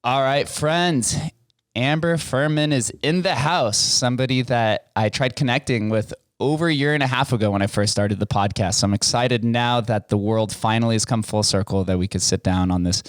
All right, friends. Amber Fuhriman is in the house, somebody that I tried connecting with over a year and a half ago when I first started the podcast. So I'm excited now that the world finally has come full circle that we could sit down on this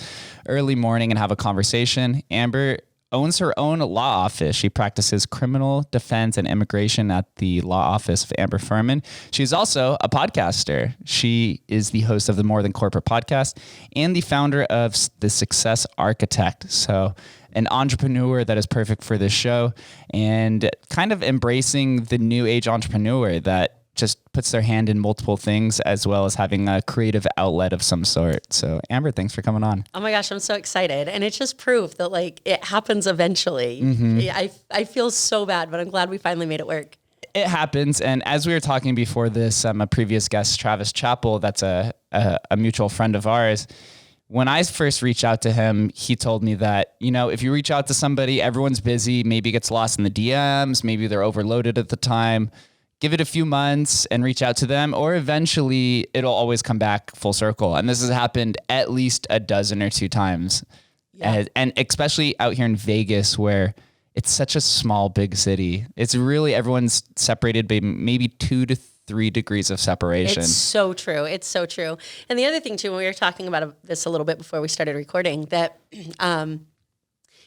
early morning and have a conversation. Amber owns her own law office. She practices criminal defense and immigration at the law office of Amber Fuhriman. She's also a podcaster. She is the host of the More Than Corporate podcast and the founder of the Success Architect. So an entrepreneur that is perfect for this show and kind of embracing the new age entrepreneur that just puts their hand in multiple things as well as having a creative outlet of some sort. So Amber, thanks for coming on. Oh my gosh, I'm so excited. And it's just proof that like it happens eventually. I feel so bad, but I'm glad we finally made it work. It happens. And as we were talking before this, a previous guest, Travis Chappell, that's a mutual friend of ours. When I first reached out to him, he told me that, if you reach out to somebody, everyone's busy, maybe gets lost in the DMs, maybe they're overloaded at the time. Give it a few months and reach out to them, or eventually it'll always come back full circle. And this has happened at least a dozen or two times. Yeah. And especially out here in Vegas, where it's such a small, big city. It's really, everyone's separated by maybe 2 to 3 degrees of separation. It's so true. It's so true. And the other thing too, when we were talking about this a little bit before we started recording, that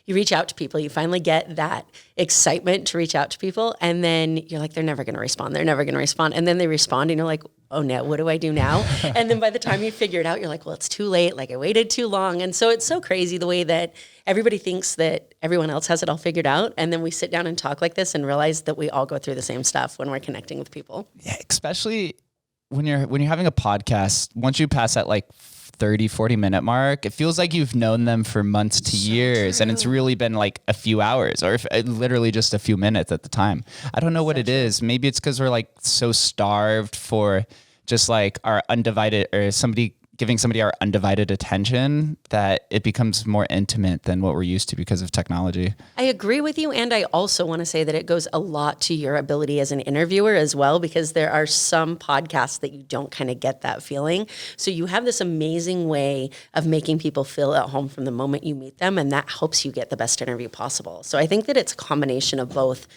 you reach out to people, you finally get that excitement to reach out to people, and then you're like, they're never going to respond. They're never going to respond. And then they respond and you're like, oh no, what do I do now? And then by the time you figure it out, you're like, well, it's too late. Like I waited too long. And so it's so crazy the way that everybody thinks that everyone else has it all figured out. And then we sit down and talk like this and realize that we all go through the same stuff when we're connecting with people. Yeah, especially when you're having a podcast, once you pass that like 30, 40 minute mark, it feels like you've known them for months to years. And it's really been like a few hours or literally just a few minutes at the time. I don't know what it is. Maybe it's because we're like so starved for just like our undivided, or giving somebody our undivided attention, that it becomes more intimate than what we're used to because of technology. I agree with you. And I also want to say that it goes a lot to your ability as an interviewer as well, because there are some podcasts that you don't kind of get that feeling. So you have this amazing way of making people feel at home from the moment you meet them. And that helps you get the best interview possible. So I think that it's a combination of both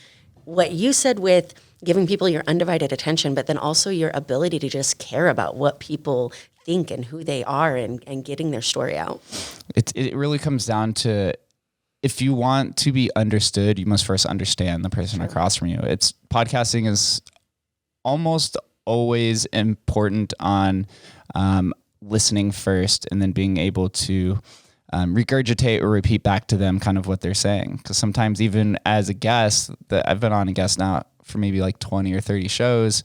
what you said with giving people your undivided attention, but then also your ability to just care about what people think and who they are and getting their story out. It really comes down to, if you want to be understood, you must first understand the person across from you. Podcasting is almost always important on listening first and then being able to regurgitate or repeat back to them kind of what they're saying. Because sometimes even as a guest, that I've been on a guest now for maybe like 20 or 30 shows,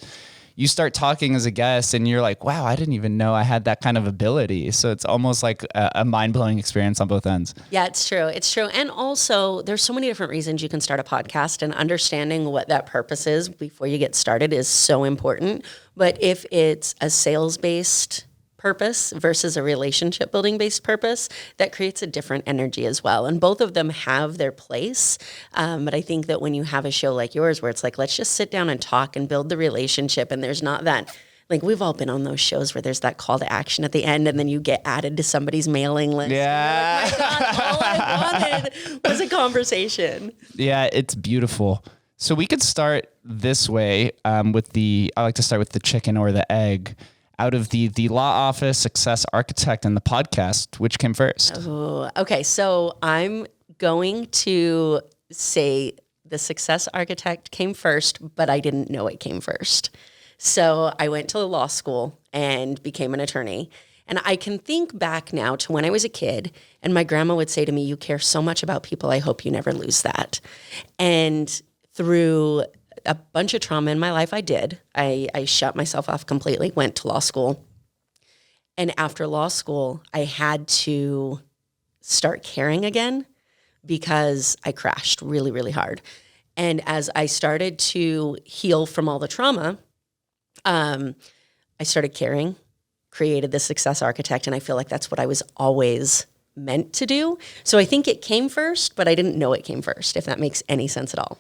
you start talking as a guest and you're like, wow, I didn't even know I had that kind of ability. So it's almost like a mind-blowing experience on both ends. Yeah, it's true. It's true. And also there's so many different reasons you can start a podcast, and understanding what that purpose is before you get started is so important. But if it's a sales-based purpose versus a relationship building based purpose, that creates a different energy as well. And both of them have their place. But I think that when you have a show like yours, where it's like, let's just sit down and talk and build the relationship, and there's not that, like, we've all been on those shows where there's that call to action at the end, and then you get added to somebody's mailing list. Yeah. Like, my God, all I wanted was a conversation. Yeah, it's beautiful. So we could start this way I like to start with the chicken or the egg. Out of the law office, Success Architect, and the podcast, which came first? Oh, okay. So I'm going to say the Success Architect came first, but I didn't know it came first. So I went to law school and became an attorney. And I can think back now to when I was a kid, and my grandma would say to me, "You care so much about people, I hope you never lose that." And through a bunch of trauma in my life, I did. I shut myself off completely, went to law school. And after law school, I had to start caring again because I crashed really, really hard. And as I started to heal from all the trauma, I started caring, created the Success Architect, and I feel like that's what I was always meant to do. So I think it came first, but I didn't know it came first, if that makes any sense at all.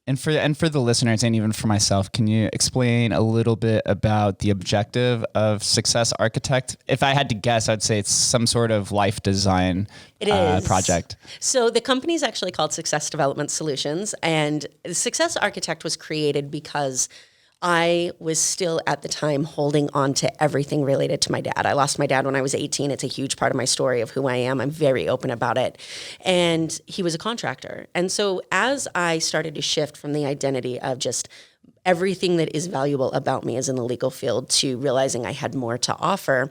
And for the listeners and even for myself, can you explain a little bit about the objective of Success Architect? If I had to guess, I'd say it's some sort of life design project. So the company is actually called Success Development Solutions, and Success Architect was created because I was still at the time holding on to everything related to my dad. I lost my dad when I was 18. It's a huge part of my story of who I am. I'm very open about it. And he was a contractor. And so as I started to shift from the identity of just everything that is valuable about me is in the legal field to realizing I had more to offer,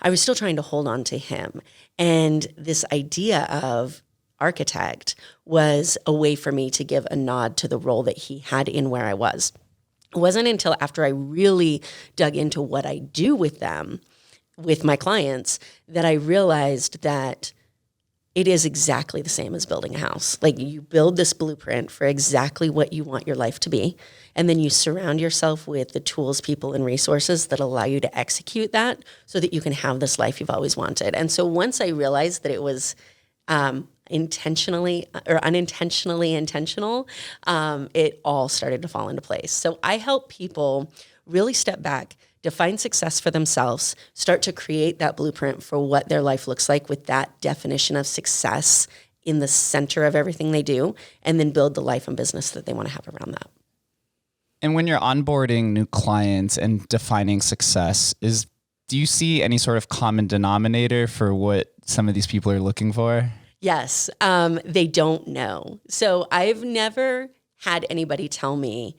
I was still trying to hold on to him. And this idea of architect was a way for me to give a nod to the role that he had in where I was. It wasn't until after I really dug into what I do with them, with my clients, that I realized that it is exactly the same as building a house. Like, you build this blueprint for exactly what you want your life to be, and then you surround yourself with the tools, people, and resources that allow you to execute that so that you can have this life you've always wanted. And so once I realized that it was intentionally or unintentionally intentional, it all started to fall into place. So I help people really step back, define success for themselves, start to create that blueprint for what their life looks like with that definition of success in the center of everything they do, and then build the life and business that they want to have around that. And when you're onboarding new clients and defining success, do you see any sort of common denominator for what some of these people are looking for? Yes, they don't know. So I've never had anybody tell me,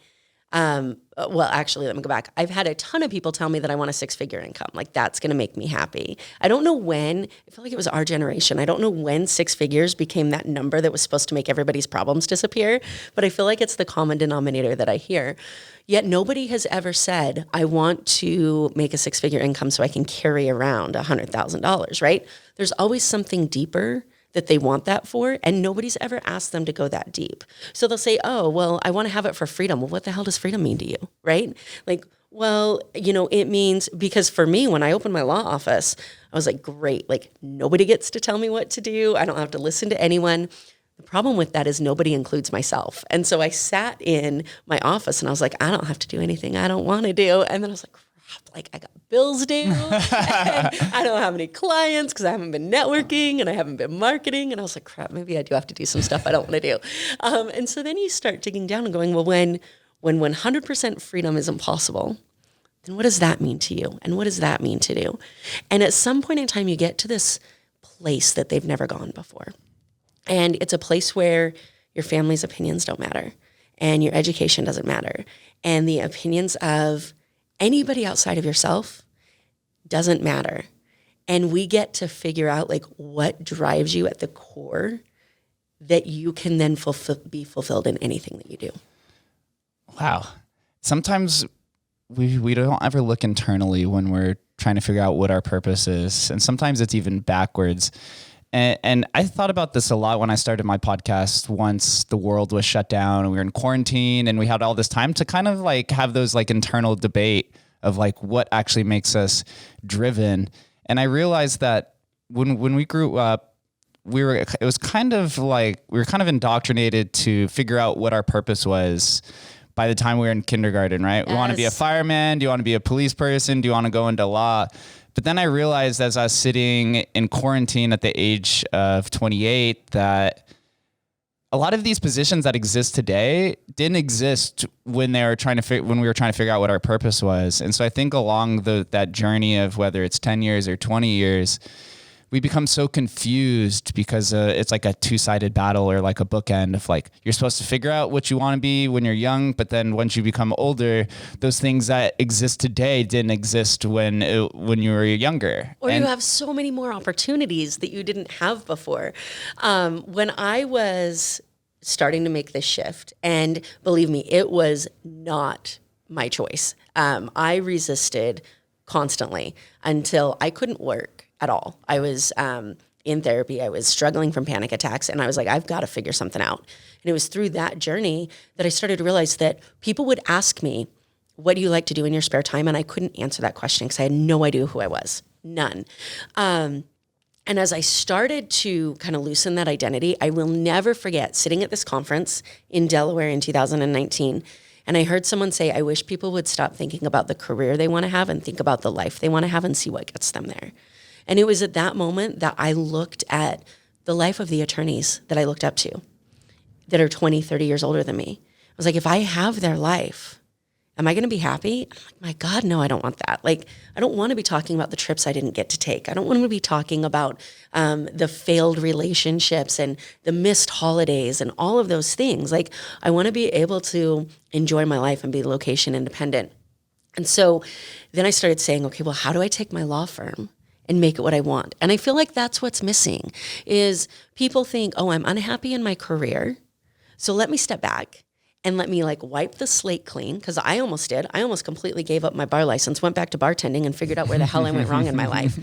well, actually, let me go back. I've had a ton of people tell me that I want a 6-figure income. Like, that's going to make me happy. I don't know when, I feel like it was our generation. I don't know when 6 figures became that number that was supposed to make everybody's problems disappear, but I feel like it's the common denominator that I hear. Yet nobody has ever said, I want to make a 6-figure income so I can carry around $100,000, right? There's always something deeper that they want that for, and nobody's ever asked them to go that deep. So they'll say, oh, well, I want to have it for freedom. Well, what the hell does freedom mean to you, right? Like, well, it means, because for me, when I opened my law office, I was like, great, like, nobody gets to tell me what to do. I don't have to listen to anyone. The problem with that is nobody includes myself. And so I sat in my office and I was like, I don't have to do anything I don't want to do. And then I was like, like, I got bills due, and I don't have any clients because I haven't been networking and I haven't been marketing. And I was like, crap, maybe I do have to do some stuff I don't want to do. And so then you start digging down and going, well, when 100% freedom is impossible, then what does that mean to you? And what does that mean to do? And at some point in time, you get to this place that they've never gone before. And it's a place where your family's opinions don't matter and your education doesn't matter. And the opinions of anybody outside of yourself doesn't matter. And we get to figure out, like, what drives you at the core that you can then be fulfilled in anything that you do. Wow. Sometimes we don't ever look internally when we're trying to figure out what our purpose is. And sometimes it's even backwards. And I thought about this a lot when I started my podcast once the world was shut down and we were in quarantine and we had all this time to kind of like have those like internal debate of like what actually makes us driven. And I realized that when we grew up, we were kind of indoctrinated to figure out what our purpose was by the time we were in kindergarten, right? Yes. We want to be a fireman. Do you want to be a police person? Do you want to go into law? But then I realized as I was sitting in quarantine at the age of 28 that a lot of these positions that exist today didn't exist when we were trying to figure out what our purpose was. And so I think along that journey of whether it's 10 years or 20 years, we become so confused because it's like a two-sided battle or like a bookend of like, you're supposed to figure out what you want to be when you're young, but then once you become older, those things that exist today didn't exist when you were younger. Or you have so many more opportunities that you didn't have before. When I was starting to make this shift, and believe me, it was not my choice. I resisted constantly until I couldn't work at all. I was in therapy. I was struggling from panic attacks, and I was like, I've got to figure something out. And it was through that journey that I started to realize that people would ask me, what do you like to do in your spare time? And I couldn't answer that question because I had no idea who I was. None. And as I started to kind of loosen that identity, I will never forget sitting at this conference in Delaware in 2019. And I heard someone say, I wish people would stop thinking about the career they want to have and think about the life they want to have and see what gets them there. And it was at that moment that I looked at the life of the attorneys that I looked up to that are 20, 30 years older than me. I was like, if I have their life, am I going to be happy? I'm like, my God, no, I don't want that. Like, I don't want to be talking about the trips I didn't get to take. I don't want to be talking about the failed relationships and the missed holidays and all of those things. Like, I want to be able to enjoy my life and be location independent. And so then I started saying, okay, well, how do I take my law firm and make it what I want? And I feel like that's what's missing is people think, oh, I'm unhappy in my career, so let me step back and let me like wipe the slate clean, because I almost did. I almost completely gave up my bar license, went back to bartending and figured out where the hell I went wrong in my life.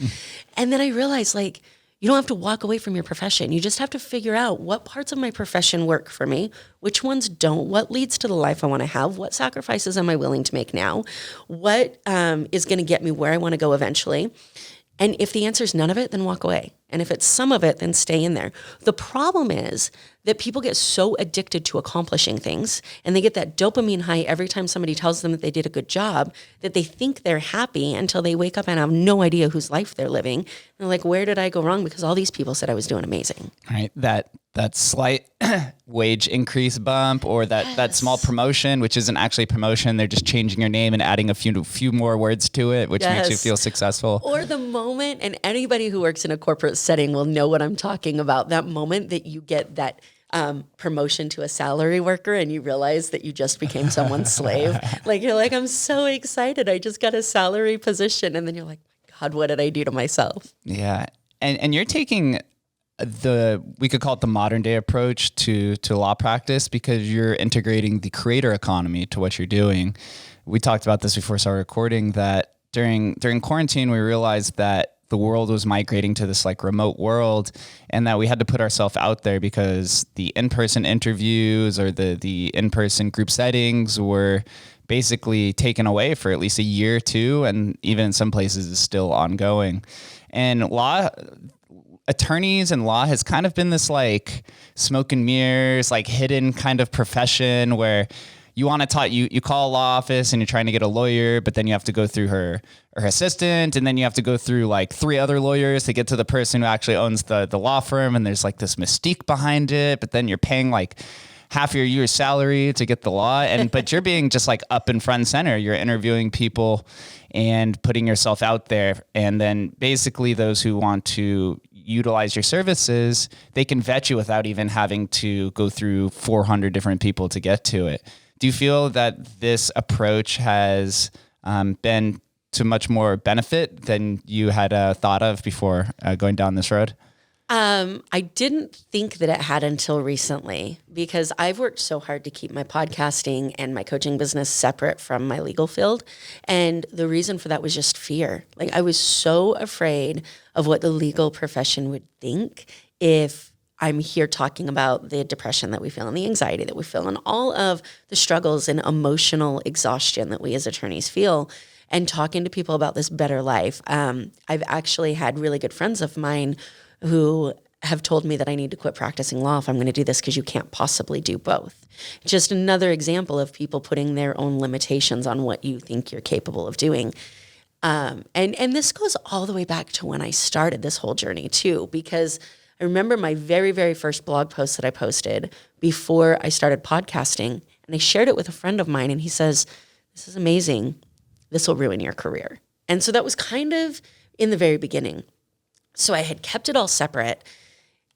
And then I realized like, you don't have to walk away from your profession. You just have to figure out what parts of my profession work for me, which ones don't, what leads to the life I want to have, what sacrifices am I willing to make now, what is going to get me where I want to go eventually. And if the answer is none of it, then walk away. And if it's some of it, then stay in there. The problem is that people get so addicted to accomplishing things and they get that dopamine high every time somebody tells them that they did a good job that they think they're happy until they wake up and have no idea whose life they're living. And they're like, where did I go wrong? Because all these people said I was doing amazing. Right. That slight wage increase bump or that small promotion, which isn't actually promotion. They're just changing your name and adding a few more words to it, which makes you feel successful. Or the moment, and anybody who works in a corporate setting will know what I'm talking about, that moment that you get that promotion to a salary worker and you realize that you just became someone's slave. Like, you're like, I'm so excited. I just got a salary position. And then you're like, my God, what did I do to myself? Yeah. And you're taking we could call it the modern day approach to law practice because you're integrating the creator economy to what you're doing. We talked about this before we started recording that during quarantine, we realized that the world was migrating to this like remote world and that we had to put ourselves out there because the in-person interviews or the in-person group settings were basically taken away for at least a year or two. And even in some places is still ongoing. And attorneys and law has kind of been this like smoke and mirrors, like hidden kind of profession where you want to talk, you call a law office and you're trying to get a lawyer, but then you have to go through her assistant. And then you have to go through like 3 other lawyers to get to the person who actually owns the law firm. And there's like this mystique behind it, but then you're paying like half your year's salary to get the law. But you're being just like up in front and center. You're interviewing people and putting yourself out there. And then basically those who want to utilize your services, they can vet you without even having to go through 400 different people to get to it. Do you feel that this approach has been to much more benefit than you had thought of before going down this road? I didn't think that it had until recently because I've worked so hard to keep my podcasting and my coaching business separate from my legal field. And the reason for that was just fear. Like, I was so afraid of what the legal profession would think if I'm here talking about the depression that we feel and the anxiety that we feel and all of the struggles and emotional exhaustion that we as attorneys feel, and talking to people about this better life. I've actually had really good friends of mine who have told me that I need to quit practicing law if I'm going to do this because you can't possibly do both. Just another example of people putting their own limitations on what you think you're capable of doing. And this goes all the way back to when I started this whole journey too, because I remember my very, very first blog post that I posted before I started podcasting, and I shared it with a friend of mine, and he says, "This is amazing. This will ruin your career." And so that was kind of in the very beginning. So I had kept it all separate,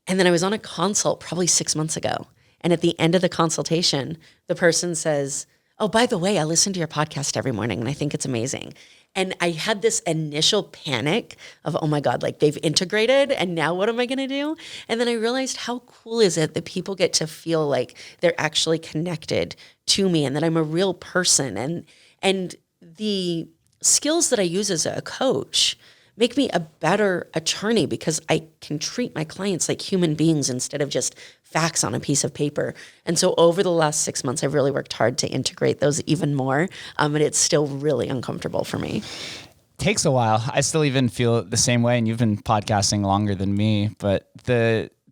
and then I was on a consult probably 6 months ago, and at the end of the consultation, the person says, "Oh, by the way, I listen to your podcast every morning, and I think it's amazing." And I had this initial panic of, oh my God, like they've integrated and now what am I going to do? And then I realized how cool is it that people get to feel like they're actually connected to me and that I'm a real person. And the skills that I use as a coach make me a better attorney because I can treat my clients like human beings instead of just facts on a piece of paper. And so over the last 6 months, I've really worked hard to integrate those even more. But it's still really uncomfortable for me. takes a while. I still even feel the same way, and you've been podcasting longer than me, but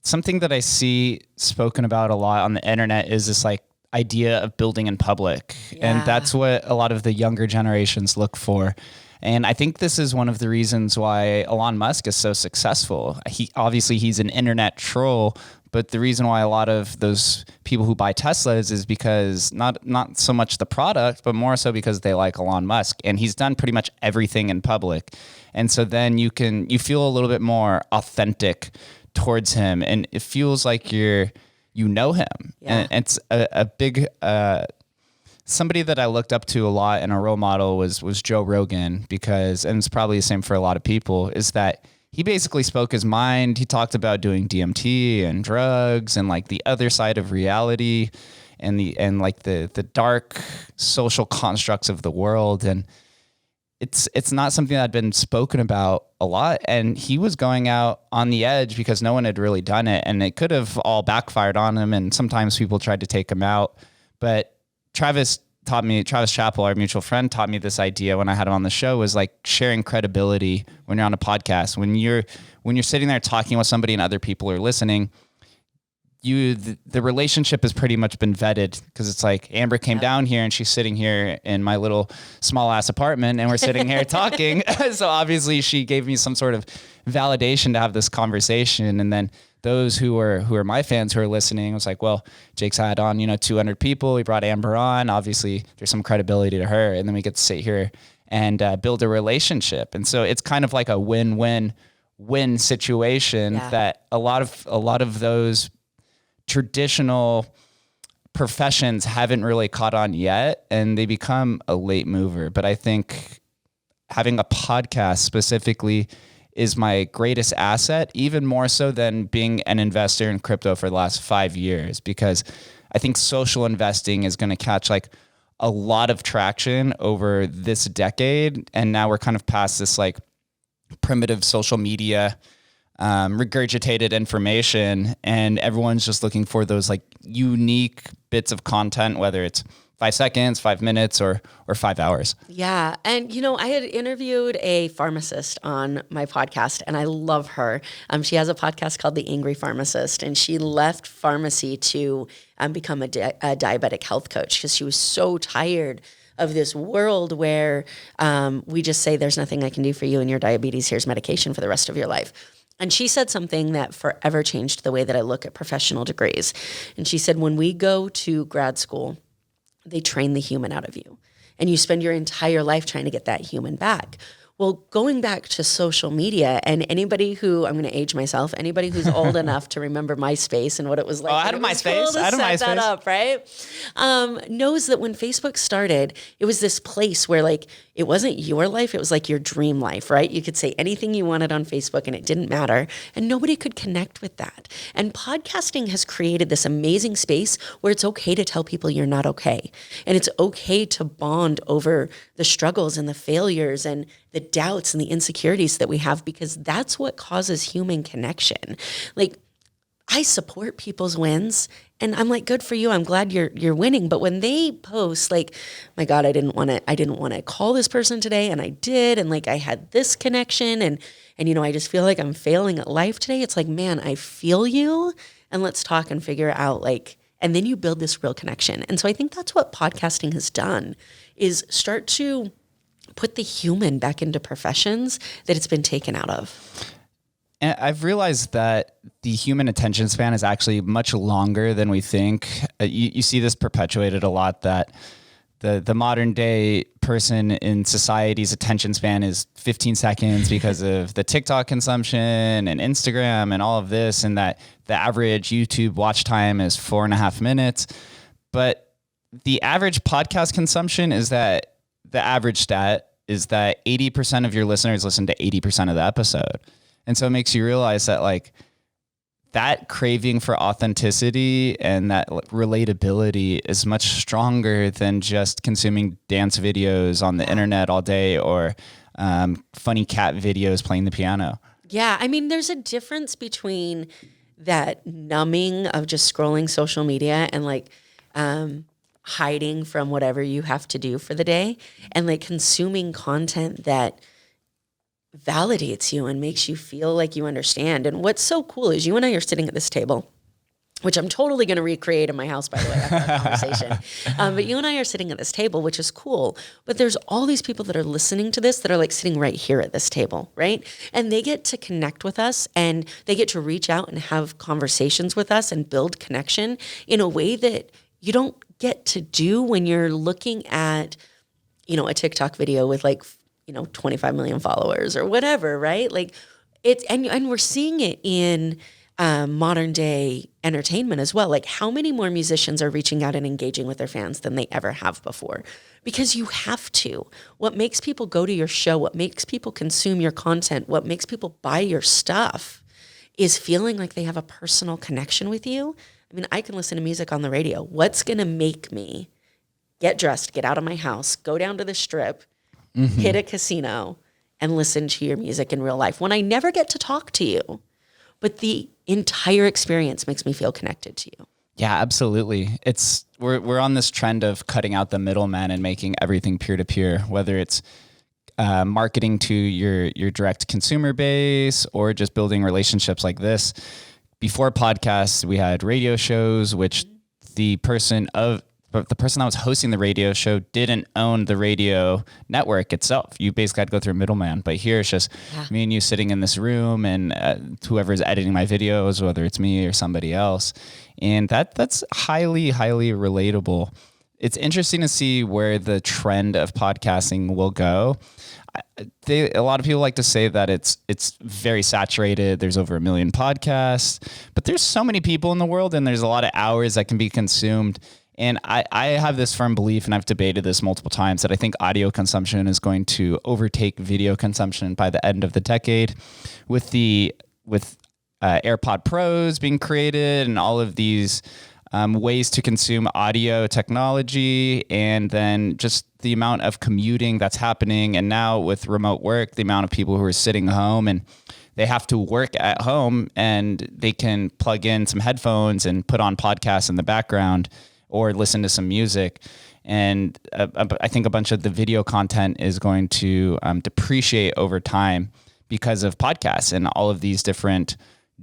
something that I see spoken about a lot on the internet is this like idea of building in public. And that's what a lot of the younger generations look for. And I think this is one of the reasons why Elon Musk is so successful. He's an internet troll, but the reason why a lot of those people who buy Teslas is because not so much the product, but more so because they like Elon Musk, and he's done pretty much everything in public. And so then you feel a little bit more authentic towards him, and it feels like you know him. And it's a big somebody that I looked up to a lot and a role model was Joe Rogan, because, and it's probably the same for a lot of people, is that he basically spoke his mind. He talked about doing DMT and drugs and like the other side of reality and the dark social constructs of the world. And it's not something that had been spoken about a lot. And he was going out on the edge because no one had really done it. And it could have all backfired on him. And sometimes people tried to take him out. But Travis Chappell, our mutual friend, taught me this idea when I had him on the show, was like sharing credibility when you're on a podcast. When you're sitting there talking with somebody and other people are listening, the relationship has pretty much been vetted, because it's like Amber came down here and she's sitting here in my little small ass apartment and we're sitting here talking. So obviously she gave me some sort of validation to have this conversation. And then those who are my fans who are listening, it was like, well, Jake's had on, 200 people. We brought Amber on. Obviously there's some credibility to her. And then we get to sit here and build a relationship. And so it's kind of like a win-win-win situation that a lot of those traditional professions haven't really caught on yet, and they become a late mover. But I think having a podcast specifically is my greatest asset, even more so than being an investor in crypto for the last 5 years, because I think social investing is going to catch like a lot of traction over this decade. And now we're kind of past this like primitive social media regurgitated information, and everyone's just looking for those like unique bits of content, whether it's 5 seconds, 5 minutes, or 5 hours. Yeah. And, I had interviewed a pharmacist on my podcast, and I love her. She has a podcast called The Angry Pharmacist, and she left pharmacy to become a diabetic health coach because she was so tired of this world where we just say, there's nothing I can do for you and your diabetes. Here's medication for the rest of your life. And she said something that forever changed the way that I look at professional degrees. And she said, when we go to grad school, they train the human out of you, and you spend your entire life trying to get that human back. Well, going back to social media, and anybody who, I'm going to age myself, anybody who's old enough to remember MySpace and what it was like. Oh, I had a MySpace. I had a MySpace. That up, right? Knows that when Facebook started, it was this place where like, it wasn't your life, it was like your dream life, right? You could say anything you wanted on Facebook and it didn't matter, and nobody could connect with that. And podcasting has created this amazing space where it's okay to tell people you're not okay. And it's okay to bond over the struggles and the failures and the doubts and the insecurities that we have, because that's what causes human connection. Like, I support people's wins, and I'm like, good for you. I'm glad you're winning. But when they post like, my God, I didn't want to call this person today, and I did, and like I had this connection, and I just feel like I'm failing at life today. It's like, man, I feel you, and let's talk and figure out like, and then you build this real connection. And so I think that's what podcasting has done, is start to put the human back into professions that it's been taken out of. And I've realized that the human attention span is actually much longer than we think. You see this perpetuated a lot, that the modern day person in society's attention span is 15 seconds because of the TikTok consumption and Instagram and all of this, and that the average YouTube watch time is 4.5 minutes. But the average podcast consumption is that the average stat is that 80% of your listeners listen to 80% of the episode. And so it makes you realize that like that craving for authenticity and that relatability is much stronger than just consuming dance videos on the internet all day, or funny cat videos playing the piano. Yeah. I mean, there's a difference between that numbing of just scrolling social media and like, hiding from whatever you have to do for the day, and like consuming content that validates you and makes you feel like you understand. And what's so cool is you and I are sitting at this table, which I'm totally going to recreate in my house, by the way, after our conversation. But you and I are sitting at this table, which is cool. But there's all these people that are listening to this that are like sitting right here at this table, right? And they get to connect with us, and they get to reach out and have conversations with us and build connection in a way that you don't get to do when you're looking at, a TikTok video with 25 million followers or whatever, right? Like it's, and we're seeing it in modern day entertainment as well. Like how many more musicians are reaching out and engaging with their fans than they ever have before? Because you have to. What makes people go to your show, what makes people consume your content, what makes people buy your stuff is feeling like they have a personal connection with you. I mean, I can listen to music on the radio. What's going to make me get dressed, get out of my house, go down to the strip, hit a casino, and listen to your music in real life when I never get to talk to you? But the entire experience makes me feel connected to you. Yeah, absolutely. We're on this trend of cutting out the middleman and making everything peer-to-peer, whether it's marketing to your direct consumer base or just building relationships like this. Before podcasts, we had radio shows, which the person that was hosting the radio show didn't own the radio network itself. You basically had to go through a middleman. But here it's just me and you sitting in this room, and whoever's editing my videos, whether it's me or somebody else. And that's highly, highly relatable. It's interesting to see where the trend of podcasting will go. A lot of people like to say that it's very saturated. There's over 1 million podcasts, but there's so many people in the world, and there's a lot of hours that can be consumed. And I have this firm belief, and I've debated this multiple times, that I think audio consumption is going to overtake video consumption by the end of the decade, with AirPod Pros being created and all of these ways to consume audio technology, and then just the amount of commuting that's happening. And now with remote work, the amount of people who are sitting home and they have to work at home, and they can plug in some headphones and put on podcasts in the background or listen to some music. And I think a bunch of the video content is going to depreciate over time because of podcasts and all of these different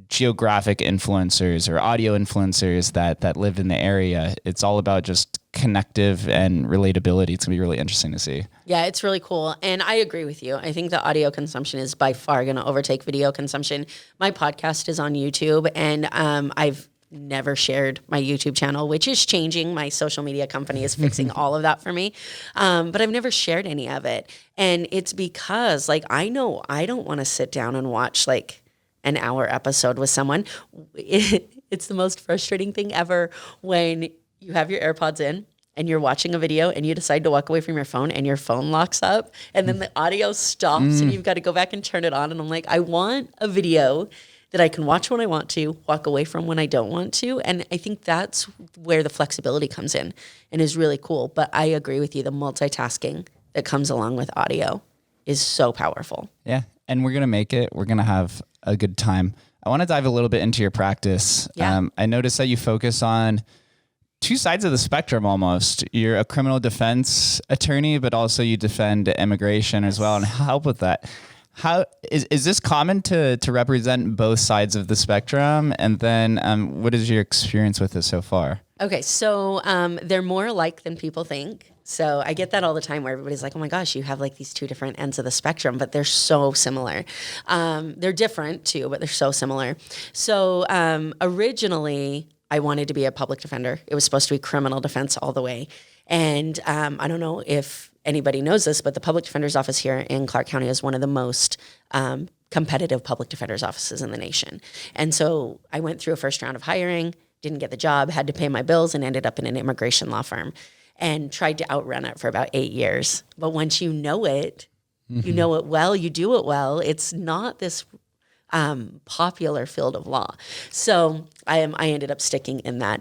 geographic influencers or audio influencers that live in the area. It's all about just connective and relatability. It's gonna be really interesting to see. Yeah, it's really cool. And I agree with you. I think the audio consumption is by far going to overtake video consumption. My podcast is on YouTube, and I've never shared my YouTube channel, which is changing. My social media company is fixing all of that for me. But I've never shared any of it. And it's because I know I don't want to sit down and watch an hour episode with someone. It's the most frustrating thing ever when you have your AirPods in and you're watching a video and you decide to walk away from your phone and your phone locks up and then the audio stops and you've got to go back and turn it on. And I'm like, I want a video that I can watch when I want to, walk away from when I don't want to. And I think that's where the flexibility comes in and is really cool. But I agree with you. The multitasking that comes along with audio is so powerful. Yeah. And we're going to make it. We're going to have a good time. I want to dive a little bit into your practice. Yeah. I noticed that you focus on two sides of the spectrum almost. You're a criminal defense attorney, but also you defend immigration as well and help with that. How is this common to represent both sides of the spectrum? And then what is your experience with this so far? Okay, so they're more alike than people think. So I get that all the time where everybody's like, oh my gosh, you have these two different ends of the spectrum, but they're so similar. They're different too, but they're so similar. So originally I wanted to be a public defender. It was supposed to be criminal defense all the way. And I don't know if anybody knows this, but the public defender's office here in Clark County is one of the most competitive public defender's offices in the nation. And so I went through a first round of hiring, didn't get the job, had to pay my bills, and ended up in an immigration law firm and tried to outrun it for about 8 years. But once you know it, you know it well, you do it well. It's not this popular field of law. So I ended up sticking in that.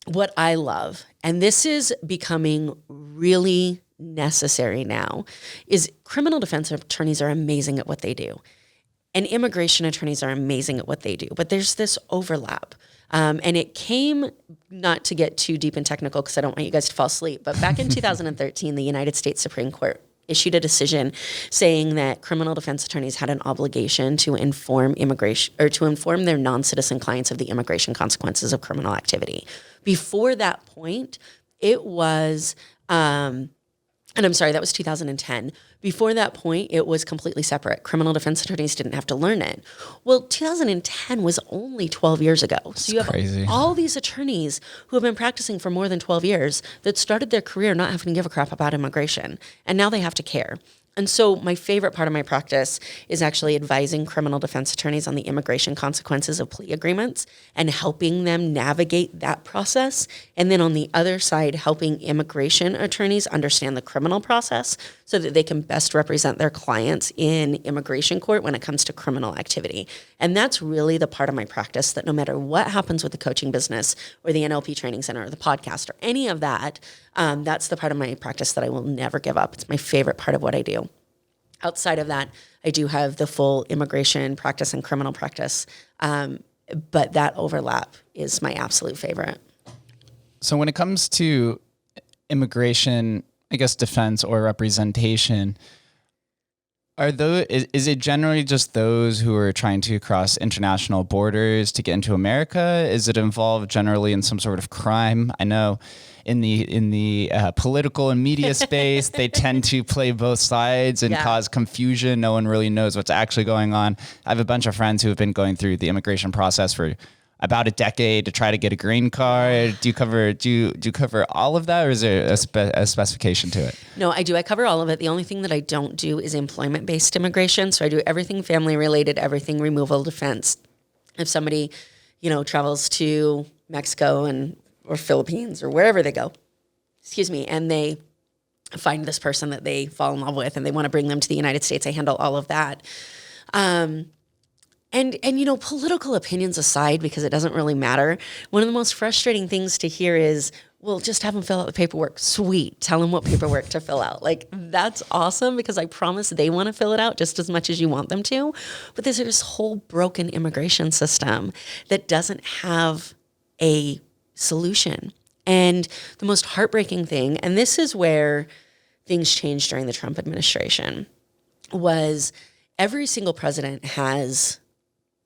What I love, and this is becoming really necessary now, is criminal defense attorneys are amazing at what they do. And immigration attorneys are amazing at what they do. But there's this overlap. And it came, not to get too deep and technical because I don't want you guys to fall asleep, but back in 2013, the United States Supreme Court issued a decision saying that criminal defense attorneys had an obligation to inform immigration or to inform their non-citizen clients of the immigration consequences of criminal activity. Before that point, it was, and I'm sorry, that was 2010. Before that point, it was completely separate. Criminal defense attorneys didn't have to learn it. Well, 2010 was only 12 years ago. So you have crazy. all these attorneys who have been practicing for more than 12 years that started their career not having to give a crap about immigration. And now they have to care. And so my favorite part of my practice is actually advising criminal defense attorneys on the immigration consequences of plea agreements and helping them navigate that process. And then on the other side, helping immigration attorneys understand the criminal process so that they can best represent their clients in immigration court when it comes to criminal activity. And that's really the part of my practice that no matter what happens with the coaching business or the NLP training center or the podcast or any of that, that's the part of my practice that I will never give up. It's my favorite part of what I do. Outside of that, I do have the full immigration practice and criminal practice, but that overlap is my absolute favorite. So when it comes to immigration, I guess defense or representation, is it generally just those who are trying to cross international borders to get into America? Is it involved generally in some sort of crime? I know in the political and media space, they tend to play both sides and cause confusion. No one really knows what's actually going on. I have a bunch of friends who have been going through the immigration process for about a decade to try to get a green card. Do you cover all of that, or is there a specification to it? No, I do. I cover all of it. The only thing that I don't do is employment-based immigration. So I do everything family-related, everything removal defense. If somebody, travels to Mexico or Philippines or wherever they go, and they find this person that they fall in love with and they want to bring them to the United States, I handle all of that. And political opinions aside, because it doesn't really matter, one of the most frustrating things to hear is, well, just have them fill out the paperwork. Sweet. Tell them what paperwork to fill out. Like, that's awesome, because I promise they want to fill it out just as much as you want them to. But there's this whole broken immigration system that doesn't have a solution. And the most heartbreaking thing, and this is where things changed during the Trump administration, was every single president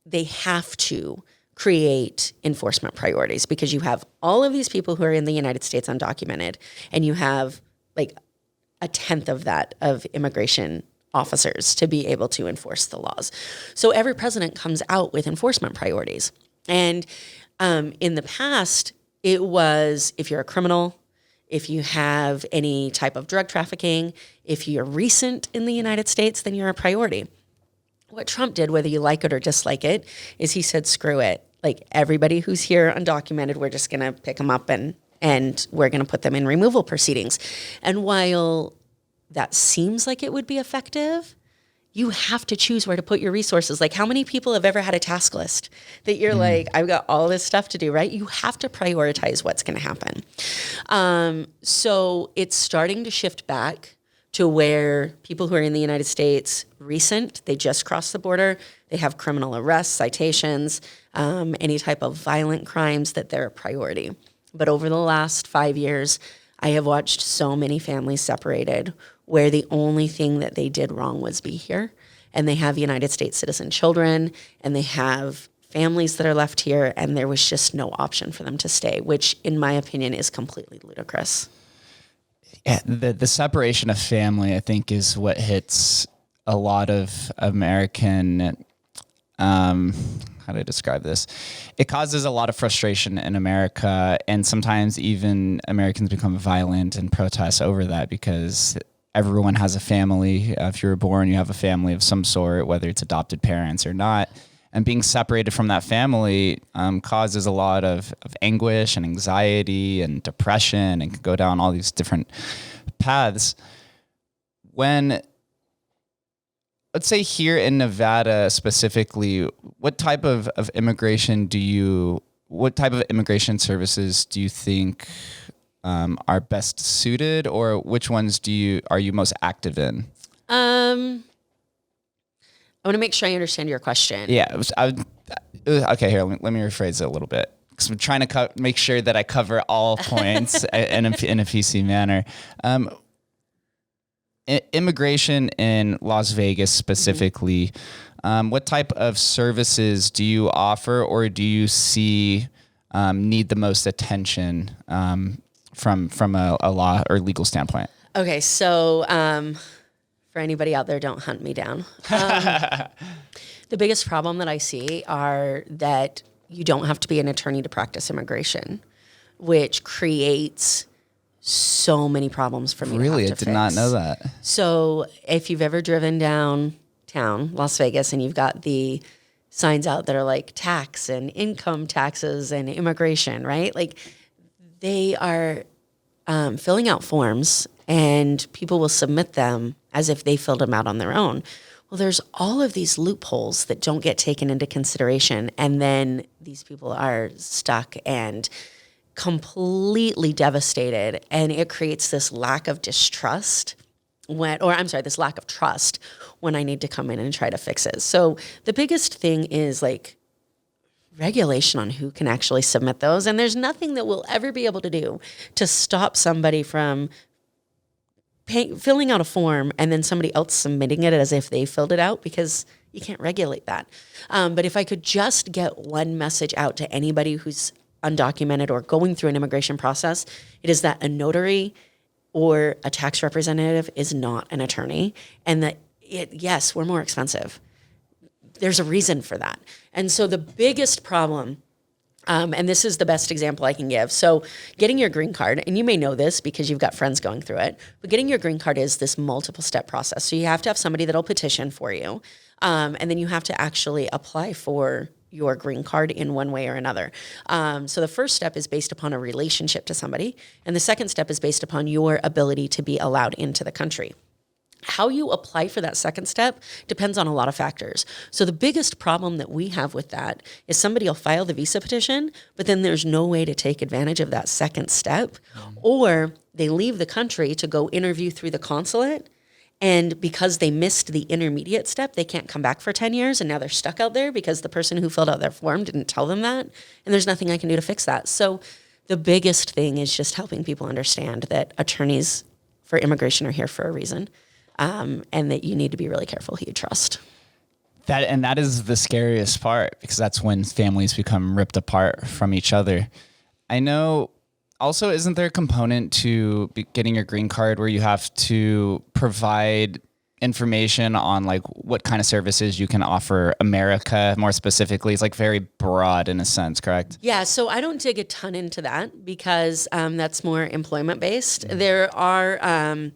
they have to create enforcement priorities, because you have all of these people who are in the United States undocumented, and you have like a tenth of that of immigration officers to be able to enforce the laws. So every president comes out with enforcement priorities. And in the past, it was if you're a criminal, if you have any type of drug trafficking, if you're recent in the United States, then you're a priority. What Trump did, whether you like it or dislike it, is he said, screw it. Like, everybody who's here undocumented, we're just going to pick them up and we're going to put them in removal proceedings. And while that seems like it would be effective, you have to choose where to put your resources. Like, how many people have ever had a task list that you're like, I've got all this stuff to do, right? You have to prioritize what's going to happen. So it's starting to shift back to where people who are in the United States recent, they just crossed the border, they have criminal arrests, citations, any type of violent crimes, that they're a priority. But over the last 5 years, I have watched so many families separated where the only thing that they did wrong was be here. And they have United States citizen children, and they have families that are left here, and there was just no option for them to stay, which in my opinion is completely ludicrous. Yeah, the separation of family, I think, is what hits a lot of American, how do I describe this? It causes a lot of frustration in America, and sometimes even Americans become violent and protest over that, because everyone has a family. If you were born, you have a family of some sort, whether it's adopted parents or not. And being separated from that family causes a lot of anguish and anxiety and depression, and can go down all these different paths. When, let's say here in Nevada specifically, what type of immigration services do you think are best suited, or which ones are you most active in? I want to make sure I understand your question. Yeah. Okay, here, let me rephrase it a little bit, because I'm trying to make sure that I cover all points in a PC manner. immigration in Las Vegas specifically, what type of services do you offer, or do you see need the most attention from a law or legal standpoint? Okay, so for anybody out there, don't hunt me down. The biggest problem that I see are that you don't have to be an attorney to practice immigration, which creates so many problems for me. Really? To I have to did not fix. know that. So if you've ever driven downtown Las Vegas and you've got the signs out that are like tax and income taxes and immigration, right? Like they are filling out forms and people will submit them as if they filled them out on their own. Well, there's all of these loopholes that don't get taken into consideration. And then these people are stuck and completely devastated. And it creates this lack of distrust this lack of trust when I need to come in and try to fix it. So the biggest thing is like regulation on who can actually submit those. And there's nothing that we'll ever be able to do to stop somebody from filling out a form and then somebody else submitting it as if they filled it out, because you can't regulate that. But if I could just get one message out to anybody who's undocumented or going through an immigration process, it is that a notary or a tax representative is not an attorney, and that yes, we're more expensive. There's a reason for that. And so the biggest problem, and this is the best example I can give. So getting your green card, and you may know this because you've got friends going through it, but getting your green card is this multiple step process. So you have to have somebody that'll petition for you. And then you have to actually apply for your green card in one way or another. So the first step is based upon a relationship to somebody. And the second step is based upon your ability to be allowed into the country. How you apply for that second step depends on a lot of factors. So the biggest problem that we have with that is somebody will file the visa petition, but then there's no way to take advantage of that second step, or they leave the country to go interview through the consulate. And because they missed the intermediate step, they can't come back for 10 years. And now they're stuck out there because the person who filled out their form didn't tell them that. And there's nothing I can do to fix that. So the biggest thing is just helping people understand that attorneys for immigration are here for a reason. And that you need to be really careful who you trust. That is the scariest part, because that's when families become ripped apart from each other. I know. Also, isn't there a component to getting your green card where you have to provide information on like what kind of services you can offer America more specifically? It's like very broad in a sense, correct? Yeah, so I don't dig a ton into that because that's more employment based. There are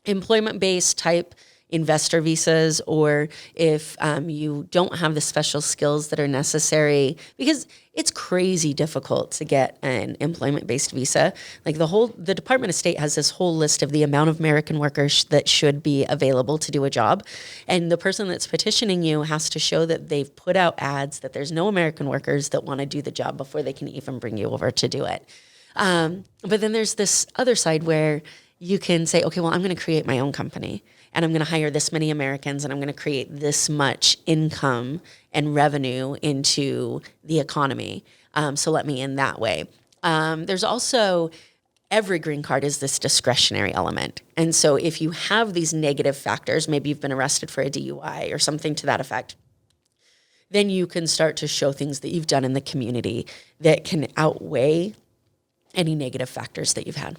employment based type investor visas, or if you don't have the special skills that are necessary, because it's crazy difficult to get an employment-based visa. Like the Department of State has this whole list of the amount of American workers that should be available to do a job. And the person that's petitioning you has to show that they've put out ads that there's no American workers that want to do the job before they can even bring you over to do it. But then there's this other side where you can say, okay, well, I'm going to create my own company. And I'm going to hire this many Americans, and I'm going to create this much income and revenue into the economy. So let me in that way. There's also, every green card is this discretionary element. And so if you have these negative factors, maybe you've been arrested for a DUI or something to that effect, then you can start to show things that you've done in the community that can outweigh any negative factors that you've had.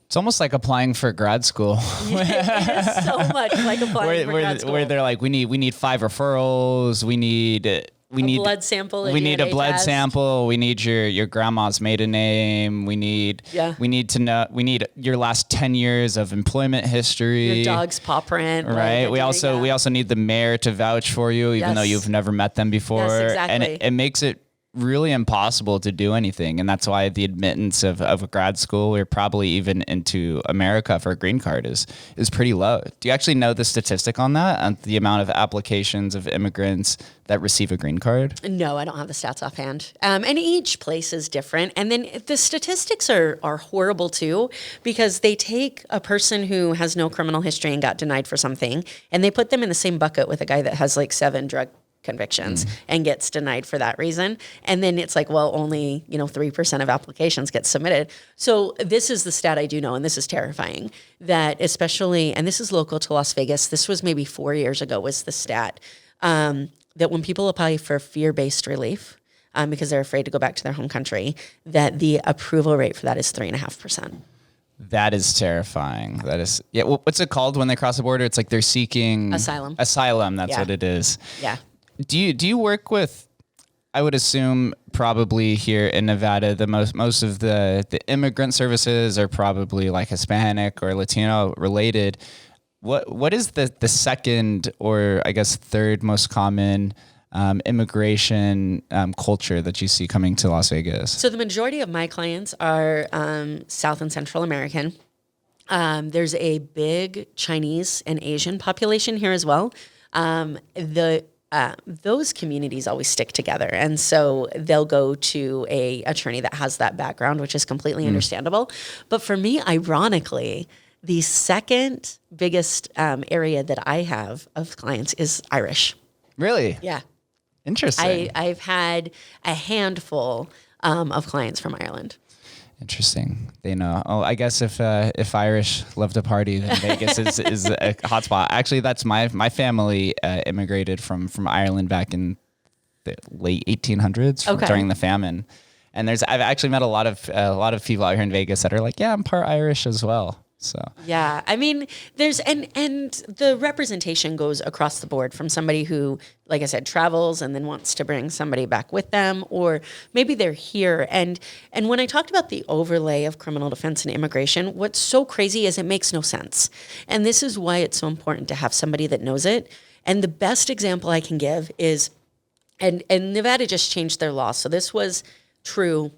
It's almost like applying for grad school. It is so much like applying for grad school. Where they're like, we need 5 referrals. We need a blood sample. We need a blood sample. We need your grandma's maiden name. We need to know. We need your last 10 years of employment history. Your dog's paw print. Right. We also need the mayor to vouch for you, even though you've never met them before. Yes, exactly. And it makes it really impossible to do anything. And that's why the admittance of a grad school, or probably even into America for a green card, is pretty low. Do you actually know the statistic on that, on the amount of applications of immigrants that receive a green card? No, I don't have the stats offhand. And each place is different. And then the statistics are horrible too, because they take a person who has no criminal history and got denied for something, and they put them in the same bucket with a guy that has like 7 drug convictions and gets denied for that reason. And then it's like, well, only, 3% of applications get submitted. So this is the stat I do know, and this is terrifying, that especially, and this is local to Las Vegas, this was maybe 4 years ago was the stat, that when people apply for fear-based relief, because they're afraid to go back to their home country, that the approval rate for that is 3.5%. That is terrifying. That is, yeah. What's it called when they cross the border? It's like they're seeking asylum. Asylum. That's what it is. Yeah. Do you work with? I would assume probably here in Nevada, the most of the immigrant services are probably like Hispanic or Latino related. What is the second or I guess third most common immigration culture that you see coming to Las Vegas? So the majority of my clients are South and Central American. There's a big Chinese and Asian population here as well. Those communities always stick together, and so they'll go to a attorney that has that background, which is completely understandable. But for me, ironically, the second biggest area that I have of clients is Irish. Really? Yeah. Interesting. I've had a handful of clients from Ireland. Interesting. They know. Oh, I guess if Irish love to party, then Vegas is a hotspot. Actually, that's my family immigrated from Ireland back in the late 1800s during the famine. And I've actually met a lot of people out here in Vegas that are like, yeah, I'm part Irish as well. So yeah, I mean, there's and the representation goes across the board from somebody who, like I said, travels and then wants to bring somebody back with them, or maybe they're here. And when I talked about the overlay of criminal defense and immigration, what's so crazy is it makes no sense. And this is why it's so important to have somebody that knows it. And the best example I can give is, and Nevada just changed their law, so this was true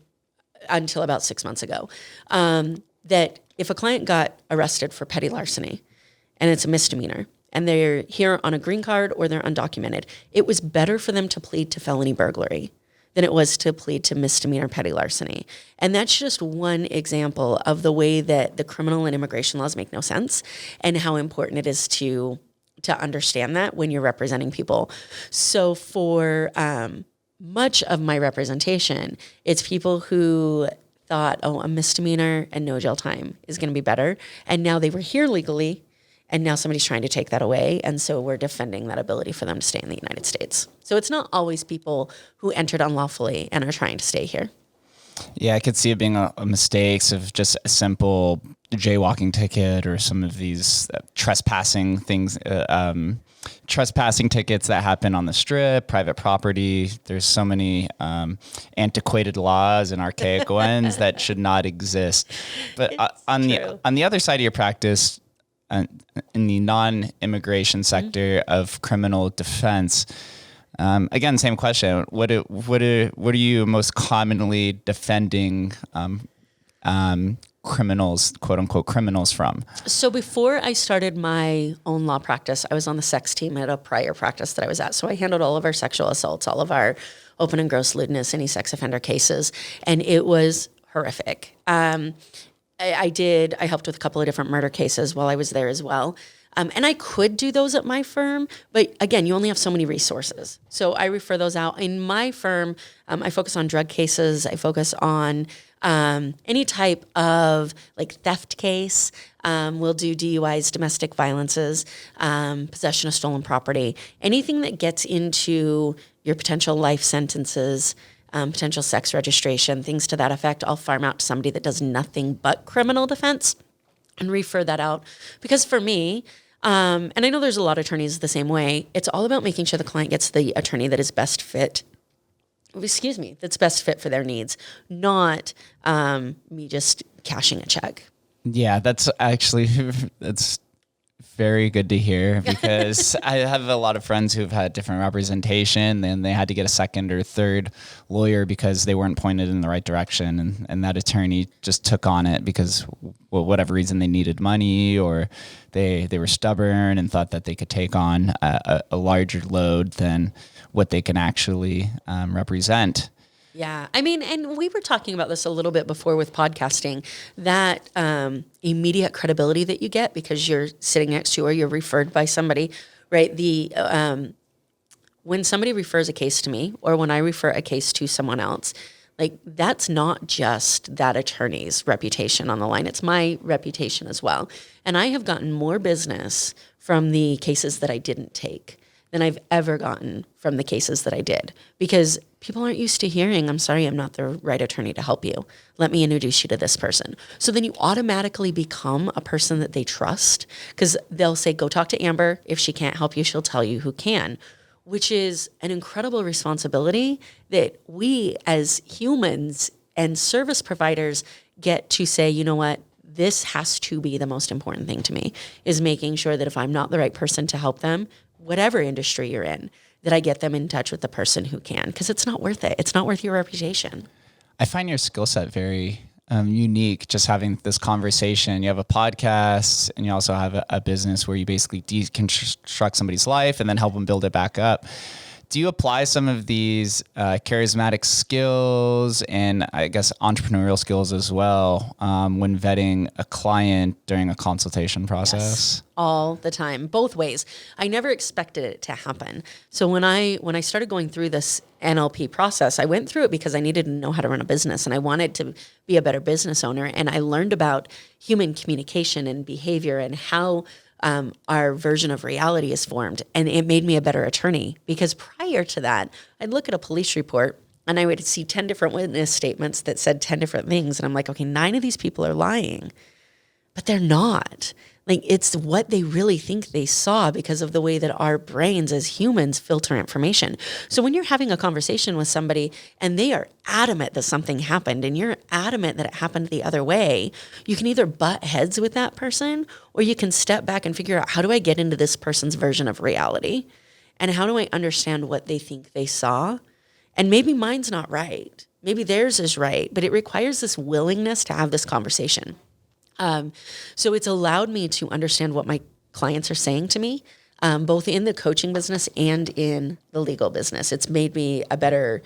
until about 6 months ago, that if a client got arrested for petty larceny and it's a misdemeanor and they're here on a green card or they're undocumented, it was better for them to plead to felony burglary than it was to plead to misdemeanor petty larceny. And that's just one example of the way that the criminal and immigration laws make no sense and how important it is to understand that when you're representing people. So for much of my representation, it's people who thought, a misdemeanor and no jail time is going to be better. And now they were here legally, and now somebody's trying to take that away. And so we're defending that ability for them to stay in the United States. So it's not always people who entered unlawfully and are trying to stay here. Yeah, I could see it being a mistakes of just a simple jaywalking ticket or some of these trespassing things, trespassing tickets that happen on the strip, private property. There's so many antiquated laws and archaic ones that should not exist. But on the other side of your practice, in the non-immigration sector of criminal defense, again, same question. What are you most commonly defending criminals, quote unquote, criminals from? So before I started my own law practice, I was on the sex team at a prior practice that I was at. So I handled all of our sexual assaults, all of our open and gross lewdness, any sex offender cases, and it was horrific. I helped with a couple of different murder cases while I was there as well. And I could do those at my firm, but again, you only have so many resources. So I refer those out. In my firm, I focus on drug cases. I focus on any type of like theft case. We'll do DUIs, domestic violences, possession of stolen property, anything that gets into your potential life sentences, potential sex registration, things to that effect. I'll farm out to somebody that does nothing but criminal defense and refer that out. Because for me, and I know there's a lot of attorneys the same way, it's all about making sure the client gets the attorney that is best fit. That's best fit for their needs, not me just cashing a check. Yeah, that's very good to hear, because I have a lot of friends who've had different representation and they had to get a second or third lawyer because they weren't pointed in the right direction. And that attorney just took on it because, well, whatever reason, they needed money or they were stubborn and thought that they could take on a larger load than what they can actually represent. Yeah. I mean, and we were talking about this a little bit before with podcasting, that immediate credibility that you get because you're sitting next to or you're referred by somebody, right? When when somebody refers a case to me or when I refer a case to someone else, like that's not just that attorney's reputation on the line. It's my reputation as well. And I have gotten more business from the cases that I didn't take than I've ever gotten from the cases that I did, because people aren't used to hearing, I'm sorry, I'm not the right attorney to help you. Let me introduce you to this person. So then you automatically become a person that they trust, because they'll say, go talk to Amber. If she can't help you, she'll tell you who can, which is an incredible responsibility that we as humans and service providers get to say, you know what, this has to be the most important thing to me, is making sure that if I'm not the right person to help them, whatever industry you're in, that I get them in touch with the person who can, because it's not worth it. It's not worth your reputation. I find your skill set very unique, just having this conversation. You have a podcast and you also have a business where you basically deconstruct somebody's life and then help them build it back up. Do you apply some of these charismatic skills and I guess entrepreneurial skills as well when vetting a client during a consultation process? Yes, all the time, both ways. I never expected it to happen. So when I started going through this NLP process, I went through it because I needed to know how to run a business and I wanted to be a better business owner. And I learned about human communication and behavior and how our version of reality is formed. And it made me a better attorney, because prior to that, I'd look at a police report and I would see 10 different witness statements that said 10 different things. And I'm like, okay, 9 of these people are lying, but they're not. Like, it's what they really think they saw because of the way that our brains as humans filter information. So when you're having a conversation with somebody and they are adamant that something happened and you're adamant that it happened the other way, you can either butt heads with that person or you can step back and figure out, how do I get into this person's version of reality? And how do I understand what they think they saw? And maybe mine's not right. Maybe theirs is right, but it requires this willingness to have this conversation. So it's allowed me to understand what my clients are saying to me, both in the coaching business and in the legal business. It's made me a better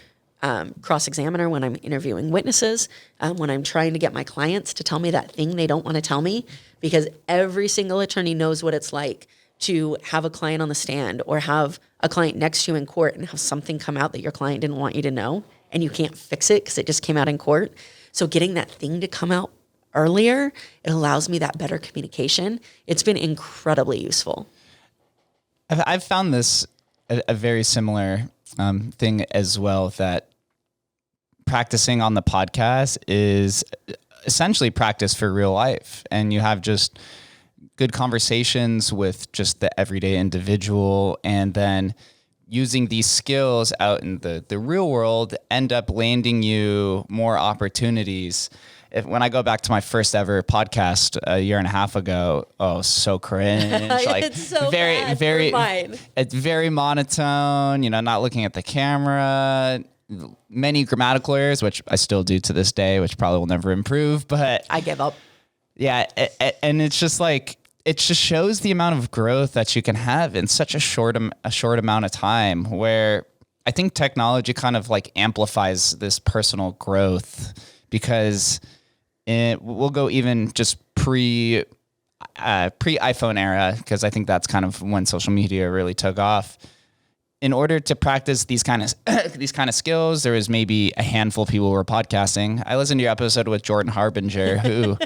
cross-examiner when I'm interviewing witnesses, when I'm trying to get my clients to tell me that thing they don't want to tell me, because every single attorney knows what it's like to have a client on the stand or have a client next to you in court and have something come out that your client didn't want you to know and you can't fix it because it just came out in court. So getting that thing to come out earlier, it allows me that better communication. It's been incredibly useful. I've found this a very similar thing as well, that practicing on the podcast is essentially practice for real life. And you have just good conversations with just the everyday individual, and then using these skills out in the real world end up landing you more opportunities. When I go back to my first ever podcast a year and a half ago, so cringe. Like, it's so very, bad. very, Mine. it's very monotone, not looking at the camera, many grammatical errors, which I still do to this day, which probably will never improve, but I give up. yeah. And it's just like, it just shows the amount of growth that you can have in such a short amount of time, where I think technology kind of like amplifies this personal growth, because we'll go even just pre iPhone era, because I think that's kind of when social media really took off. In order to practice these kind of skills, there was maybe a handful of people who were podcasting. I listened to your episode with Jordan Harbinger, who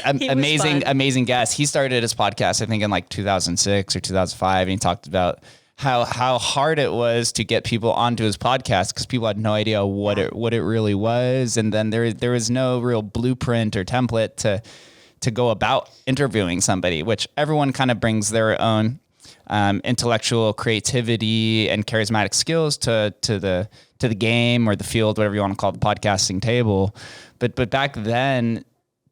amazing guest. He started his podcast, I think, in like 2006 or 2005, and he talked about how hard it was to get people onto his podcast because people had no idea what it really was, and then there was no real blueprint or template to go about interviewing somebody, which everyone kind of brings their own intellectual creativity and charismatic skills to the game or the field, whatever you want to call it, the podcasting table. But back then,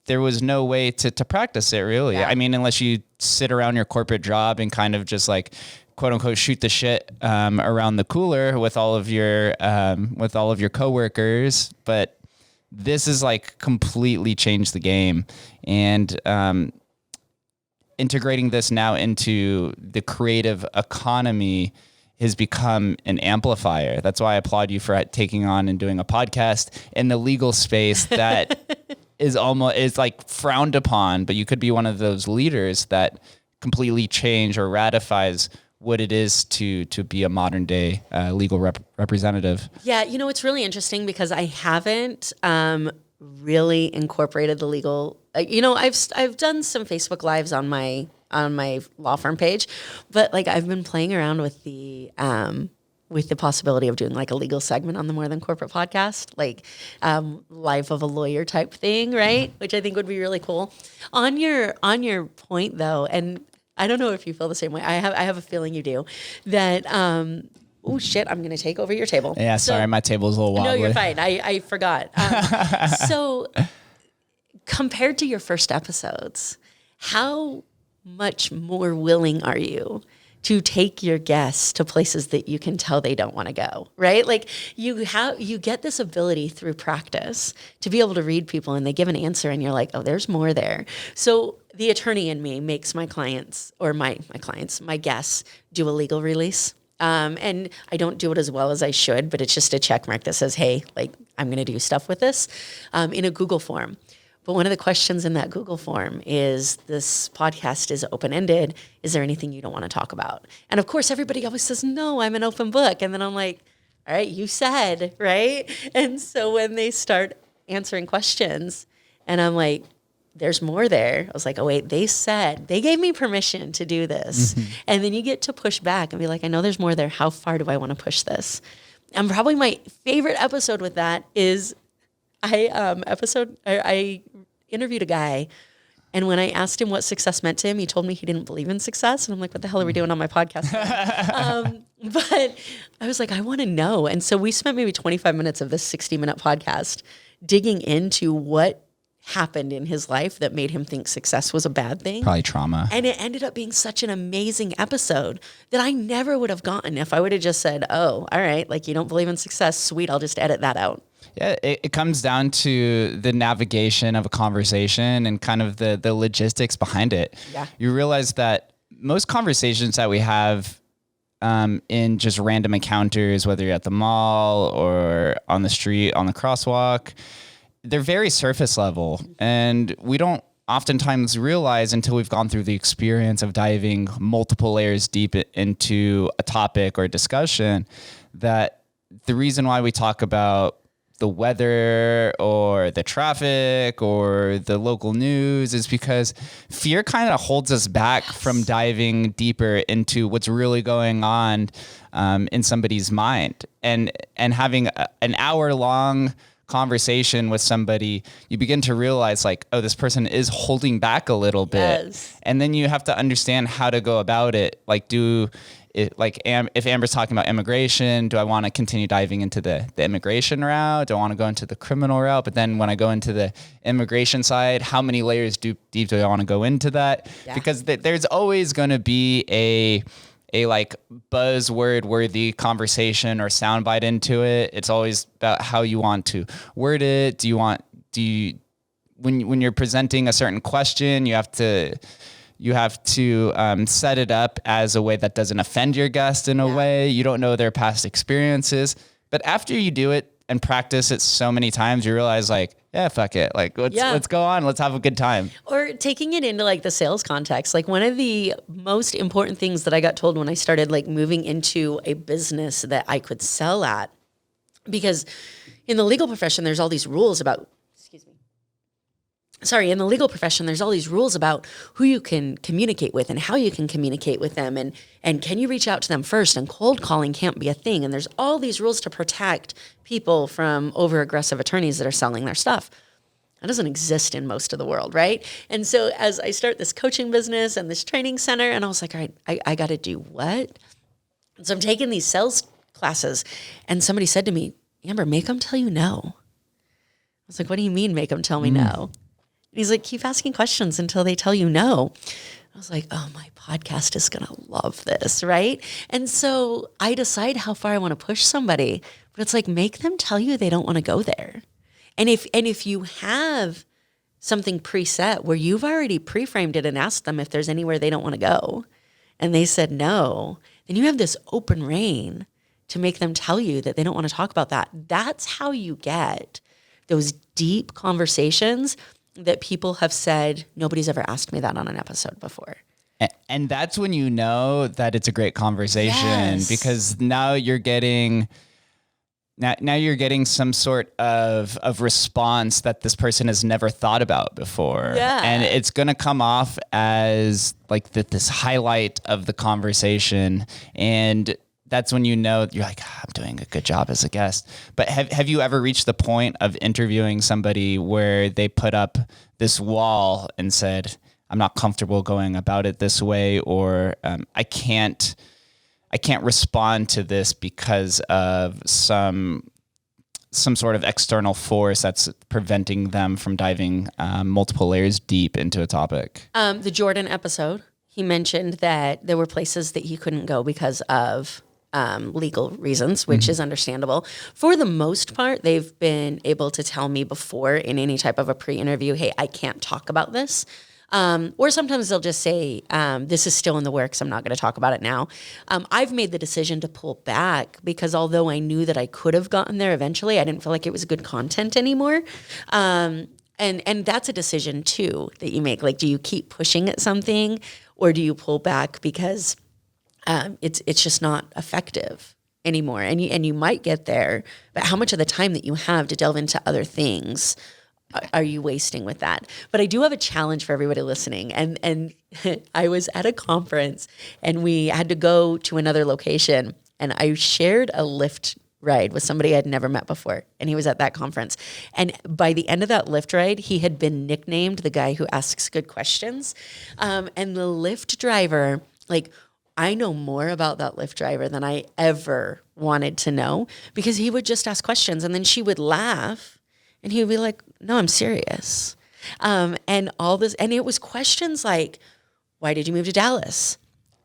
there was no way to practice it really. Yeah. I mean, unless you sit around your corporate job and kind of just like, quote unquote, shoot the shit around the cooler with all of your coworkers. But this is like completely changed the game. And integrating this now into the creative economy has become an amplifier. That's why I applaud you for taking on and doing a podcast in the legal space that is like frowned upon, but you could be one of those leaders that completely change or ratifies what it is to be a modern day legal representative. Yeah, it's really interesting because I haven't really incorporated the legal. I've done some Facebook Lives on my law firm page, but like I've been playing around with the possibility of doing like a legal segment on the More Than Corporate podcast, like life of a lawyer type thing, right? Which I think would be really cool. On your point though, and I don't know if you feel the same way. I have a feeling you do. That oh shit, I'm gonna take over your table. Yeah, sorry, my table's a little wobbly. No, you're fine. I forgot. So compared to your first episodes, how much more willing are you to take your guests to places that you can tell they don't want to go, right? Like you get this ability through practice to be able to read people and they give an answer and you're like, oh, there's more there. So the attorney in me makes my clients or my guests do a legal release. And I don't do it as well as I should, but it's just a check mark that says, hey, like I'm going to do stuff with this in a Google form. But one of the questions in that Google form is, this podcast is open-ended. Is there anything you don't want to talk about? And of course, everybody always says, no, I'm an open book. And then I'm like, all right, you said, right? And so when they start answering questions and I'm like, there's more there. I was like, oh, wait, they gave me permission to do this. Mm-hmm. And then you get to push back and be like, I know there's more there. How far do I want to push this? And probably my favorite episode with that is I interviewed a guy, and when I asked him what success meant to him, he told me he didn't believe in success. And I'm like, what the hell are we doing on my podcast? But I was like, I want to know. And so we spent maybe 25 minutes of this 60-minute podcast digging into what happened in his life that made him think success was a bad thing. Probably trauma. And it ended up being such an amazing episode that I never would have gotten if I would have just said, oh, all right, like you don't believe in success. Sweet, I'll just edit that out. Yeah, it comes down to the navigation of a conversation and kind of the logistics behind it. Yeah. You realize that most conversations that we have in just random encounters, whether you're at the mall or on the street, on the crosswalk, they're very surface level. And we don't oftentimes realize until we've gone through the experience of diving multiple layers deep into a topic or a discussion that the reason why we talk about the weather or the traffic or the local news is because fear kind of holds us back from diving deeper into what's really going on in somebody's mind. And having an hour-long conversation with somebody, you begin to realize like, oh, this person is holding back a little bit. Yes. And then you have to understand how to go about it. Like if Amber's talking about immigration, do I want to continue diving into the immigration route? Do I want to go into the criminal route? But then when I go into the immigration side, how many layers deep do I want to go into that? Yeah. Because there's always going to be a like buzzword worthy conversation or soundbite into it. It's always about how you want to word it. When you're presenting a certain question, you have to set it up as a way that doesn't offend your guest in a way. You don't know their past experiences, but after you do it and practice it so many times, you realize like, yeah, fuck it. Like let's go on. Let's have a good time. Or taking it into like the sales context. Like one of the most important things that I got told when I started like moving into a business that I could sell at, because in the legal profession, there's all these rules about, in the legal profession, there's all these rules about who you can communicate with and how you can communicate with them. And can you reach out to them first? And cold calling can't be a thing. And there's all these rules to protect people from over-aggressive attorneys that are selling their stuff. That doesn't exist in most of the world, right? And so as I start this coaching business and this training center, and I was like, all right, I got to do what? And so I'm taking these sales classes, and somebody said to me, Amber, make them tell you no. I was like, what do you mean make them tell me no? And he's like, keep asking questions until they tell you no. I was like, oh, my podcast is going to love this, right? And so I decide how far I want to push somebody, but it's like, make them tell you they don't want to go there. And if you have something preset where you've already pre-framed it and asked them if there's anywhere they don't want to go, and they said no, then you have this open rein to make them tell you that they don't want to talk about that. That's how you get those deep conversations that people have said, nobody's ever asked me that on an episode before. And that's when you know that it's a great conversation, because now you're getting some sort of response that this person has never thought about before. Yeah. And it's going to come off as like this highlight of the conversation. And that's when you know you're like, I'm doing a good job as a guest. But have you ever reached the point of interviewing somebody where they put up this wall and said, I'm not comfortable going about it this way, or I can't respond to this because of some sort of external force that's preventing them from diving multiple layers deep into a topic? The Jordan episode, he mentioned that there were places that he couldn't go because of legal reasons, which is understandable. For the most part, they've been able to tell me before in any type of a pre-interview, hey, I can't talk about this. Or sometimes they'll just say, this is still in the works, I'm not going to talk about it now. I've made the decision to pull back because although I knew that I could have gotten there eventually, I didn't feel like it was good content anymore. And that's a decision too that you make. Like, do you keep pushing at something, or do you pull back because it's just not effective anymore? And you might get there, but how much of the time that you have to delve into other things are you wasting with that? But I do have a challenge for everybody listening. And I was at a conference and we had to go to another location, and I shared a Lyft ride with somebody I'd never met before. And he was at that conference. And by the end of that Lyft ride, he had been nicknamed the guy who asks good questions. And the Lyft driver, like, I know more about that Lyft driver than I ever wanted to know, because he would just ask questions and then she would laugh. And he would be like, no, I'm serious. And all this, and it was questions like, why did you move to Dallas?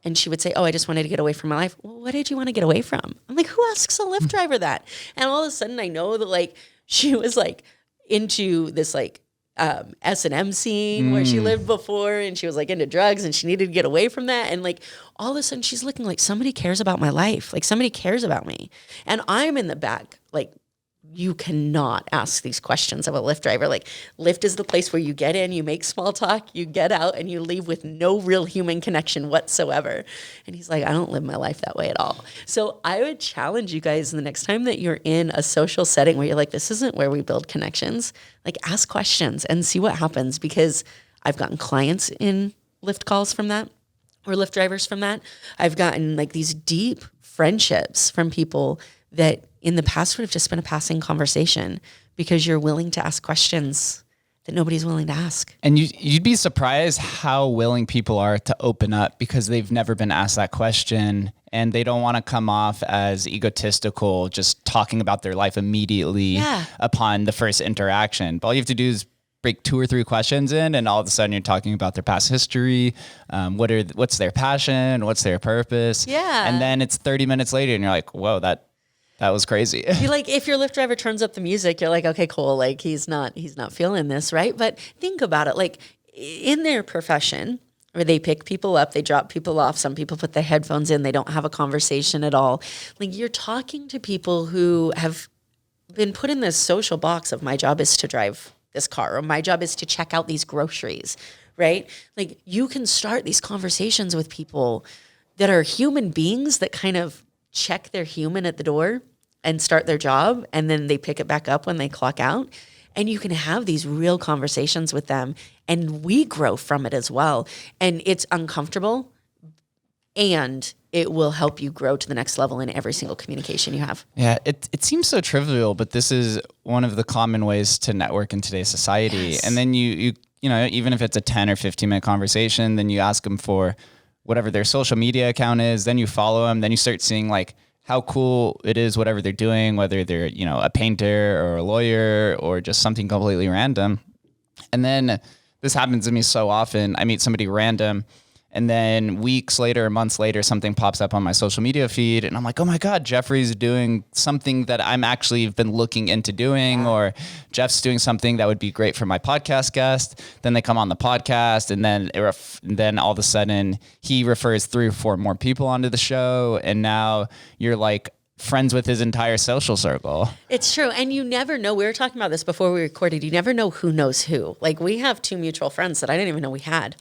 And she would say, oh, I just wanted to get away from my life. Well, what did you want to get away from? I'm like, who asks a Lyft driver that? And all of a sudden I know that like, she was like into this like S&M scene where she lived before, and she was like into drugs and she needed to get away from that. And like, all of a sudden she's looking like somebody cares about my life. Like somebody cares about me. And I'm in the back, like, you cannot ask these questions of a Lyft driver. Like, Lyft is the place where you get in, you make small talk, you get out, and you leave with no real human connection whatsoever. And he's like, I don't live my life that way at all. So I would challenge you guys the next time that you're in a social setting where you're like, this isn't where we build connections, like ask questions and see what happens, because I've gotten clients in Lyft calls from that, or Lyft drivers from that. I've gotten like these deep friendships from people that in the past would have just been a passing conversation, because you're willing to ask questions that nobody's willing to ask. And you'd be surprised how willing people are to open up, because they've never been asked that question and they don't want to come off as egotistical, just talking about their life immediately upon the first interaction. But all you have to do is break 2 or 3 questions in, and all of a sudden you're talking about their past history, what's their passion, what's their purpose. Yeah. And then it's 30 minutes later and you're like, whoa, that was crazy. You like, if your Lyft driver turns up the music, you're like, okay, cool. Like he's not feeling this, right? But think about it. Like in their profession, where they pick people up, they drop people off. Some people put their headphones in. They don't have a conversation at all. Like, you're talking to people who have been put in this social box of, my job is to drive this car, or my job is to check out these groceries, right? Like, you can start these conversations with people that are human beings that kind of check their human at the door and start their job, and then they pick it back up when they clock out. And you can have these real conversations with them, and we grow from it as well. And it's uncomfortable, and it will help you grow to the next level in every single communication you have. Yeah, it seems so trivial, but this is one of the common ways to network in today's society. Yes. And then you know, even if it's a 10 or 15 minute conversation, then you ask them for whatever their social media account is, then you follow them, then you start seeing like how cool it is, whatever they're doing, whether they're, you know, a painter or a lawyer or just something completely random. And then this happens to me so often. I meet somebody random, and then weeks later, months later, something pops up on my social media feed, and I'm like, oh my God, Jeffrey's doing something that I'm actually been looking into doing, or Jeff's doing something that would be great for my podcast guest. Then they come on the podcast, and then all of a sudden he refers 3 or 4 more people onto the show, and now you're like friends with his entire social circle. It's true. And you never know. We were talking about this before we recorded. You never know who knows who. Like, we have 2 mutual friends that I didn't even know we had.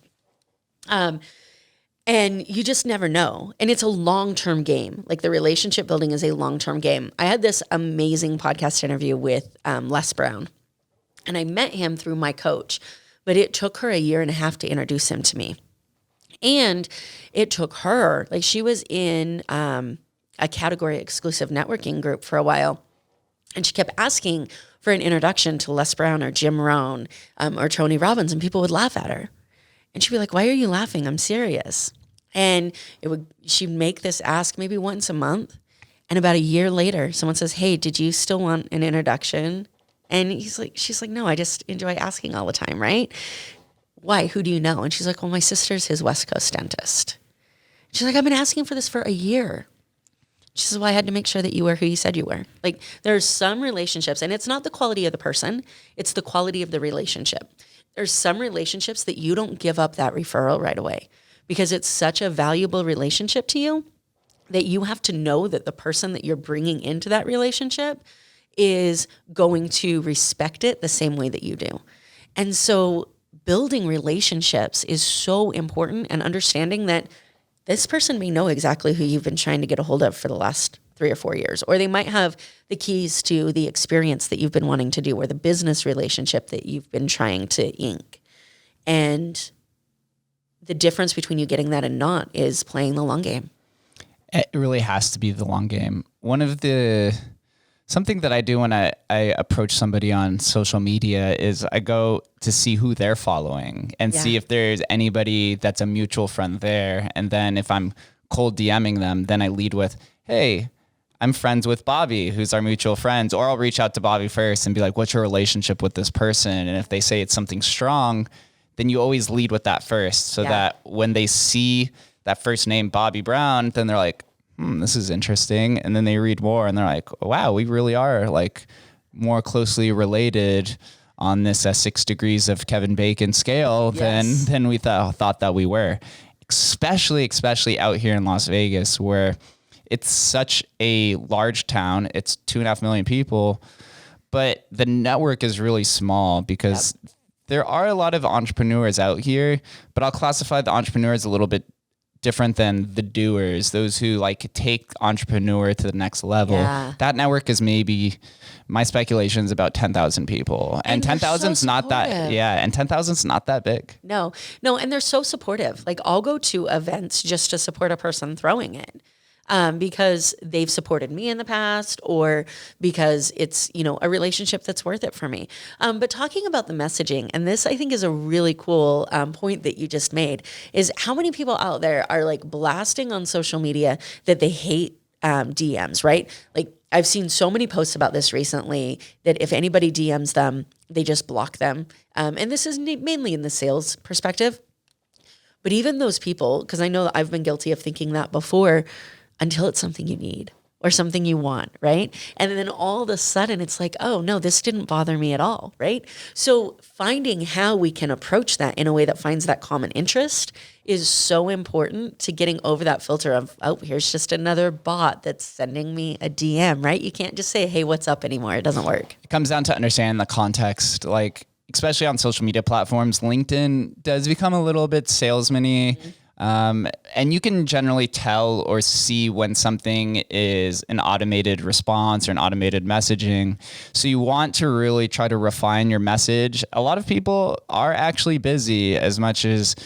And you just never know. And it's a long-term game. Like the relationship building is a long-term game. I had this amazing podcast interview with Les Brown, and I met him through my coach, but it took her a year and a half to introduce him to me. And it took her, like she was in a category exclusive networking group for a while. And she kept asking for an introduction to Les Brown or Jim Rohn or Tony Robbins, and people would laugh at her. And she'd be like, "Why are you laughing? I'm serious." And she'd make this ask maybe once a month. And about a year later, someone says, "Hey, did you still want an introduction?" And she's like, "No, I just enjoy asking all the time, right?" "Why? Who do you know?" And she's like, "Well, my sister's his West Coast dentist." She's like, "I've been asking for this for a year." She says, "Well, I had to make sure that you were who you said you were." Like there's some relationships, and it's not the quality of the person, it's the quality of the relationship. There's some relationships that you don't give up that referral right away because it's such a valuable relationship to you that you have to know that the person that you're bringing into that relationship is going to respect it the same way that you do. And so building relationships is so important, and understanding that this person may know exactly who you've been trying to get a hold of for the last 3 or 4 years, or they might have the keys to the experience that you've been wanting to do, or the business relationship that you've been trying to ink. And the difference between you getting that and not is playing the long game. It really has to be the long game. Something that I do when I approach somebody on social media is I go to see who they're following and see if there's anybody that's a mutual friend there. And then if I'm cold DMing them, then I lead with, "Hey, I'm friends with Bobby, who's our mutual friends." Or I'll reach out to Bobby first and be like, "What's your relationship with this person?" And if they say it's something strong, then you always lead with that first, so that when they see that first name, Bobby Brown, then they're like, "This is interesting." And then they read more and they're like, "Wow, we really are like more closely related on this 6 degrees of Kevin Bacon scale than we thought that we were." Especially out here in Las Vegas, where it's such a large town. It's 2.5 million people, but the network is really small because there are a lot of entrepreneurs out here, but I'll classify the entrepreneurs a little bit different than the doers, those who like take entrepreneur to the next level. That network is maybe, my speculation is about 10,000 people, and 10,000 is not that, and 10,000 is not that big. No. And they're so supportive. Like I'll go to events just to support a person throwing it. Because they've supported me in the past, or because it's, a relationship that's worth it for me. But talking about the messaging, and this I think is a really cool point that you just made, is how many people out there are like blasting on social media that they hate DMs, right? Like I've seen so many posts about this recently that if anybody DMs them, they just block them. And this is mainly in the sales perspective. But even those people, because I know that I've been guilty of thinking that before, until it's something you need or something you want, right? And then all of a sudden it's like, "Oh no, this didn't bother me at all," right? So finding how we can approach that in a way that finds that common interest is so important to getting over that filter of, "Oh, here's just another bot that's sending me a DM," right? You can't just say, "Hey, what's up?" anymore. It doesn't work. It comes down to understanding the context, like especially on social media platforms. LinkedIn does become a little bit salesman-y. And you can generally tell or see when something is an automated response or an automated messaging. So you want to really try to refine your message. A lot of people are actually busy, as much as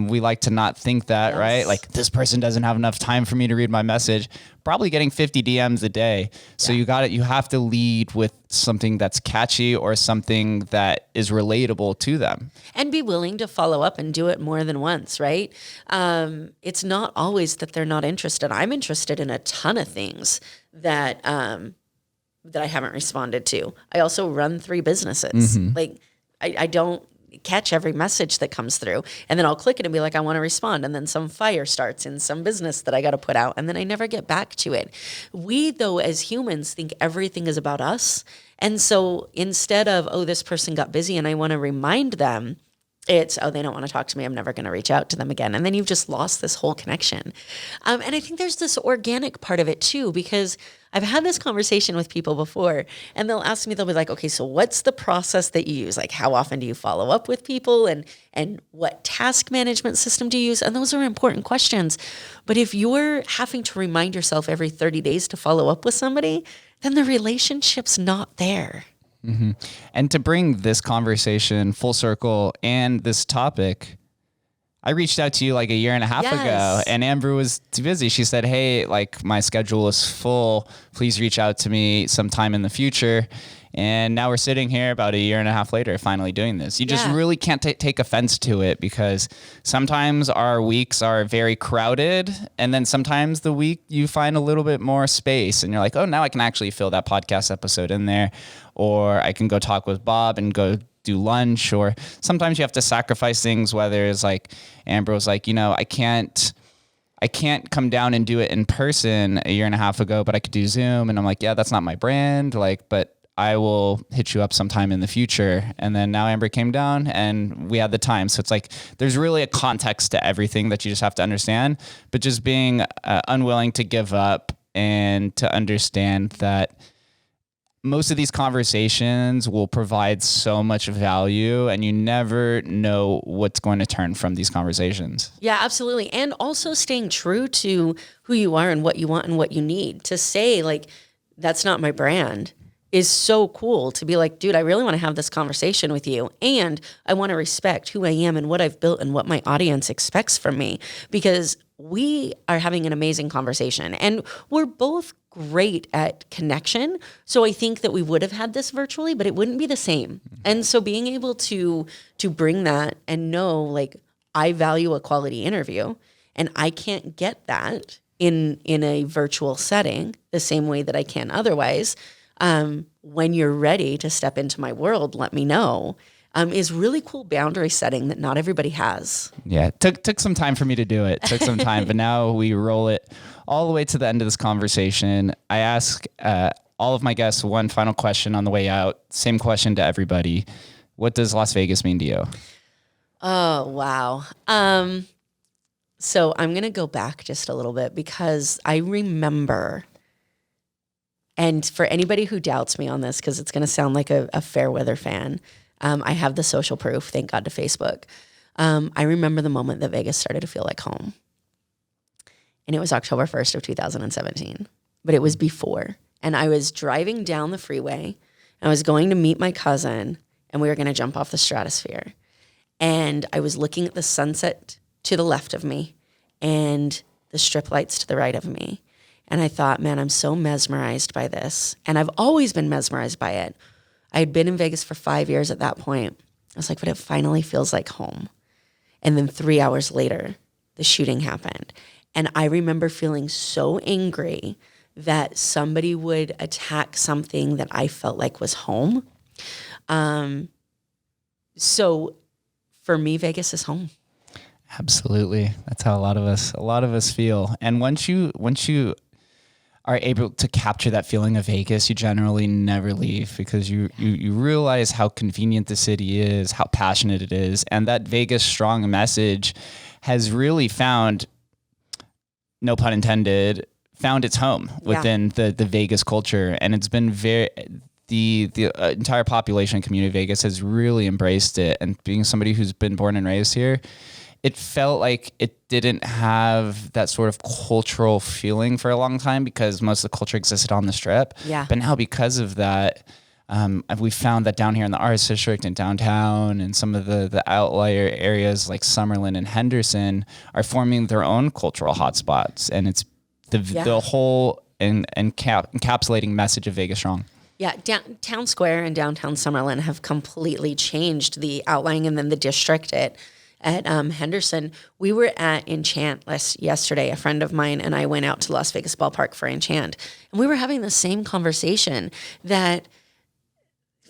we like to not think that, right? Like, this person doesn't have enough time for me to read my message. Probably getting 50 DMs a day. So you have to lead with something that's catchy or something that is relatable to them. And be willing to follow up and do it more than once, right? It's not always that they're not interested. I'm interested in a ton of things that I haven't responded to. I also run 3 businesses. Like I don't catch every message that comes through, and then I'll click it and be like, I want to respond, and then some fire starts in some business that I got to put out, and then I never get back to it. We, though, as humans, think everything is about us, and so instead of, oh, this person got busy and I want to remind them, It's, oh, they don't want to talk to me. I'm never going to reach out to them again. And then you've just lost this whole connection. And I think there's this organic part of it too, because I've had this conversation with people before and they'll ask me, they'll be like, okay, so what's the process that you use? Like, how often do you follow up with people and what task management system do you use? And those are important questions. But if you're having to remind yourself every 30 days to follow up with somebody, then the relationship's not there. Mm-hmm. And to bring this conversation full circle and this topic, I reached out to you like a year and a half ago, and Amber was too busy. She said, hey, like my schedule is full. Please reach out to me sometime in the future. And now we're sitting here about a year and a half later, finally doing this. You just really can't take offense to it, because sometimes our weeks are very crowded. And then sometimes the week you find a little bit more space and you're like, oh, now I can actually fill that podcast episode in there. Or I can go talk with Bob and go do lunch. Or sometimes you have to sacrifice things, whether it's like Amber was like, I can't come down and do it in person a year and a half ago, but I could do Zoom. And I'm like, yeah, that's not my brand. But I will hit you up sometime in the future. And then now Amber came down and we had the time. So it's like, there's really a context to everything that you just have to understand, but just being unwilling to give up and to understand that most of these conversations will provide so much value, and you never know what's going to turn from these conversations. Yeah, absolutely. And also staying true to who you are and what you want and what you need. To say like, that's not my brand is so cool. To be like, dude, I really want to have this conversation with you. And I want to respect who I am and what I've built and what my audience expects from me, because we are having an amazing conversation and we're both great at connection. So I think that we would have had this virtually, but it wouldn't be the same. And so being able to bring that and know, like, I value a quality interview and I can't get that in a virtual setting the same way that I can otherwise. When you're ready to step into my world, let me know. Is really cool boundary setting that not everybody has. Yeah, took some time for me to do it. Took some time, but now we roll it all the way to the end of this conversation. I ask all of my guests one final question on the way out. Same question to everybody. What does Las Vegas mean to you? Oh, wow. So I'm going to go back just a little bit, because I remember, and for anybody who doubts me on this, because it's going to sound like a fair weather fan, I have the social proof, thank God to Facebook. I remember the moment that Vegas started to feel like home. And it was October 1st of 2017, but it was before. And I was driving down the freeway. I was going to meet my cousin, and we were going to jump off the stratosphere. And I was looking at the sunset to the left of me and the strip lights to the right of me. And I thought, man, I'm so mesmerized by this. And I've always been mesmerized by it. I had been in Vegas for 5 years at that point. I was like, but it finally feels like home. And then 3 hours later, the shooting happened. And I remember feeling so angry that somebody would attack something that I felt like was home. So for me, Vegas is home. Absolutely. That's how a lot of us feel. And once you are able to capture that feeling of Vegas, you generally never leave, because you realize how convenient the city is, how passionate it is. And that Vegas strong message has really found, no pun intended, found its home within the Vegas culture. And it's been the entire population community of Vegas has really embraced it. And being somebody who's been born and raised here, it felt like it didn't have that sort of cultural feeling for a long time, because most of the culture existed on the Strip. Yeah. But now, because of that, we found that down here in the Arts District and downtown and some of the outlier areas like Summerlin and Henderson are forming their own cultural hotspots. And it's the whole encapsulating message of Vegas Strong. Yeah, Town Square and downtown Summerlin have completely changed the outlining, and then the district at Henderson. We were at Enchant yesterday. A friend of mine and I went out to Las Vegas Ballpark for Enchant, and we were having the same conversation that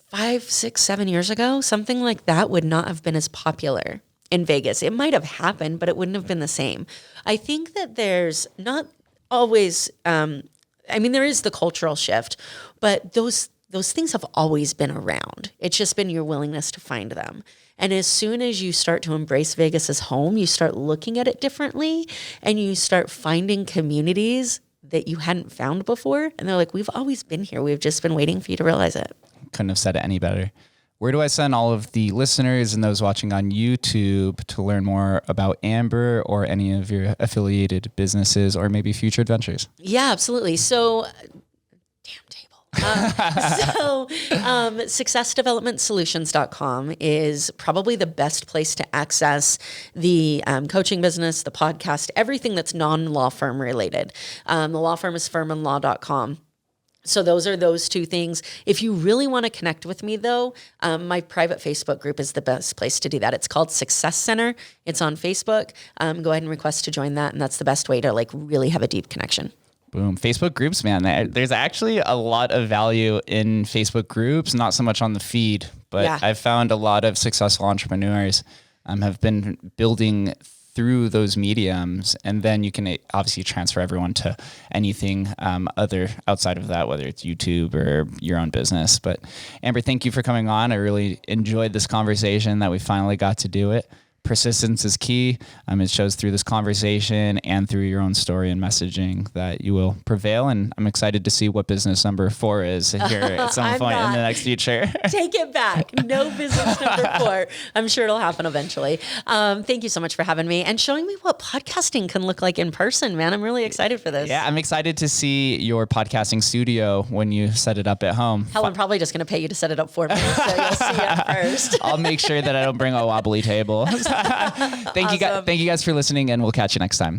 5, 6, 7 years ago, something like that would not have been as popular in Vegas. It might have happened, but it wouldn't have been the same. I think that there's not always, there is the cultural shift, but those those things have always been around. It's just been your willingness to find them. And as soon as you start to embrace Vegas as home, you start looking at it differently and you start finding communities that you hadn't found before. And they're like, we've always been here. We've just been waiting for you to realize it. Couldn't have said it any better. Where do I send all of the listeners and those watching on YouTube to learn more about Amber or any of your affiliated businesses or maybe future adventures? Yeah, absolutely. So, successdevelopmentsolutions.com is probably the best place to access the coaching business, the podcast, everything that's non-law firm related. The law firm is fuhrimanlaw.com. So those are those two things. If you really want to connect with me, though, my private Facebook group is the best place to do that. It's called Success Center. It's on Facebook. Go ahead and request to join that, and that's the best way to like really have a deep connection. Boom. Facebook groups, man. There's actually a lot of value in Facebook groups, not so much on the feed, but Yeah. I've found a lot of successful entrepreneurs have been building through those mediums, and then you can obviously transfer everyone to anything other outside of that, whether it's YouTube or your own business. But Amber, thank you for coming on. I really enjoyed this conversation that we finally got to do it. Persistence is key. It shows through this conversation and through your own story and messaging that you will prevail. And I'm excited to see what business number 4 is here at some point in the next future. Take it back. No business number 4. I'm sure it'll happen eventually. Thank you so much for having me and showing me what podcasting can look like in person, man. I'm really excited for this. Yeah, I'm excited to see your podcasting studio when you set it up at home. Hell, I'm probably just going to pay you to set it up for me, so you'll see it first. I'll make sure that I don't bring a wobbly table. Thank you guys for listening, and we'll catch you next time.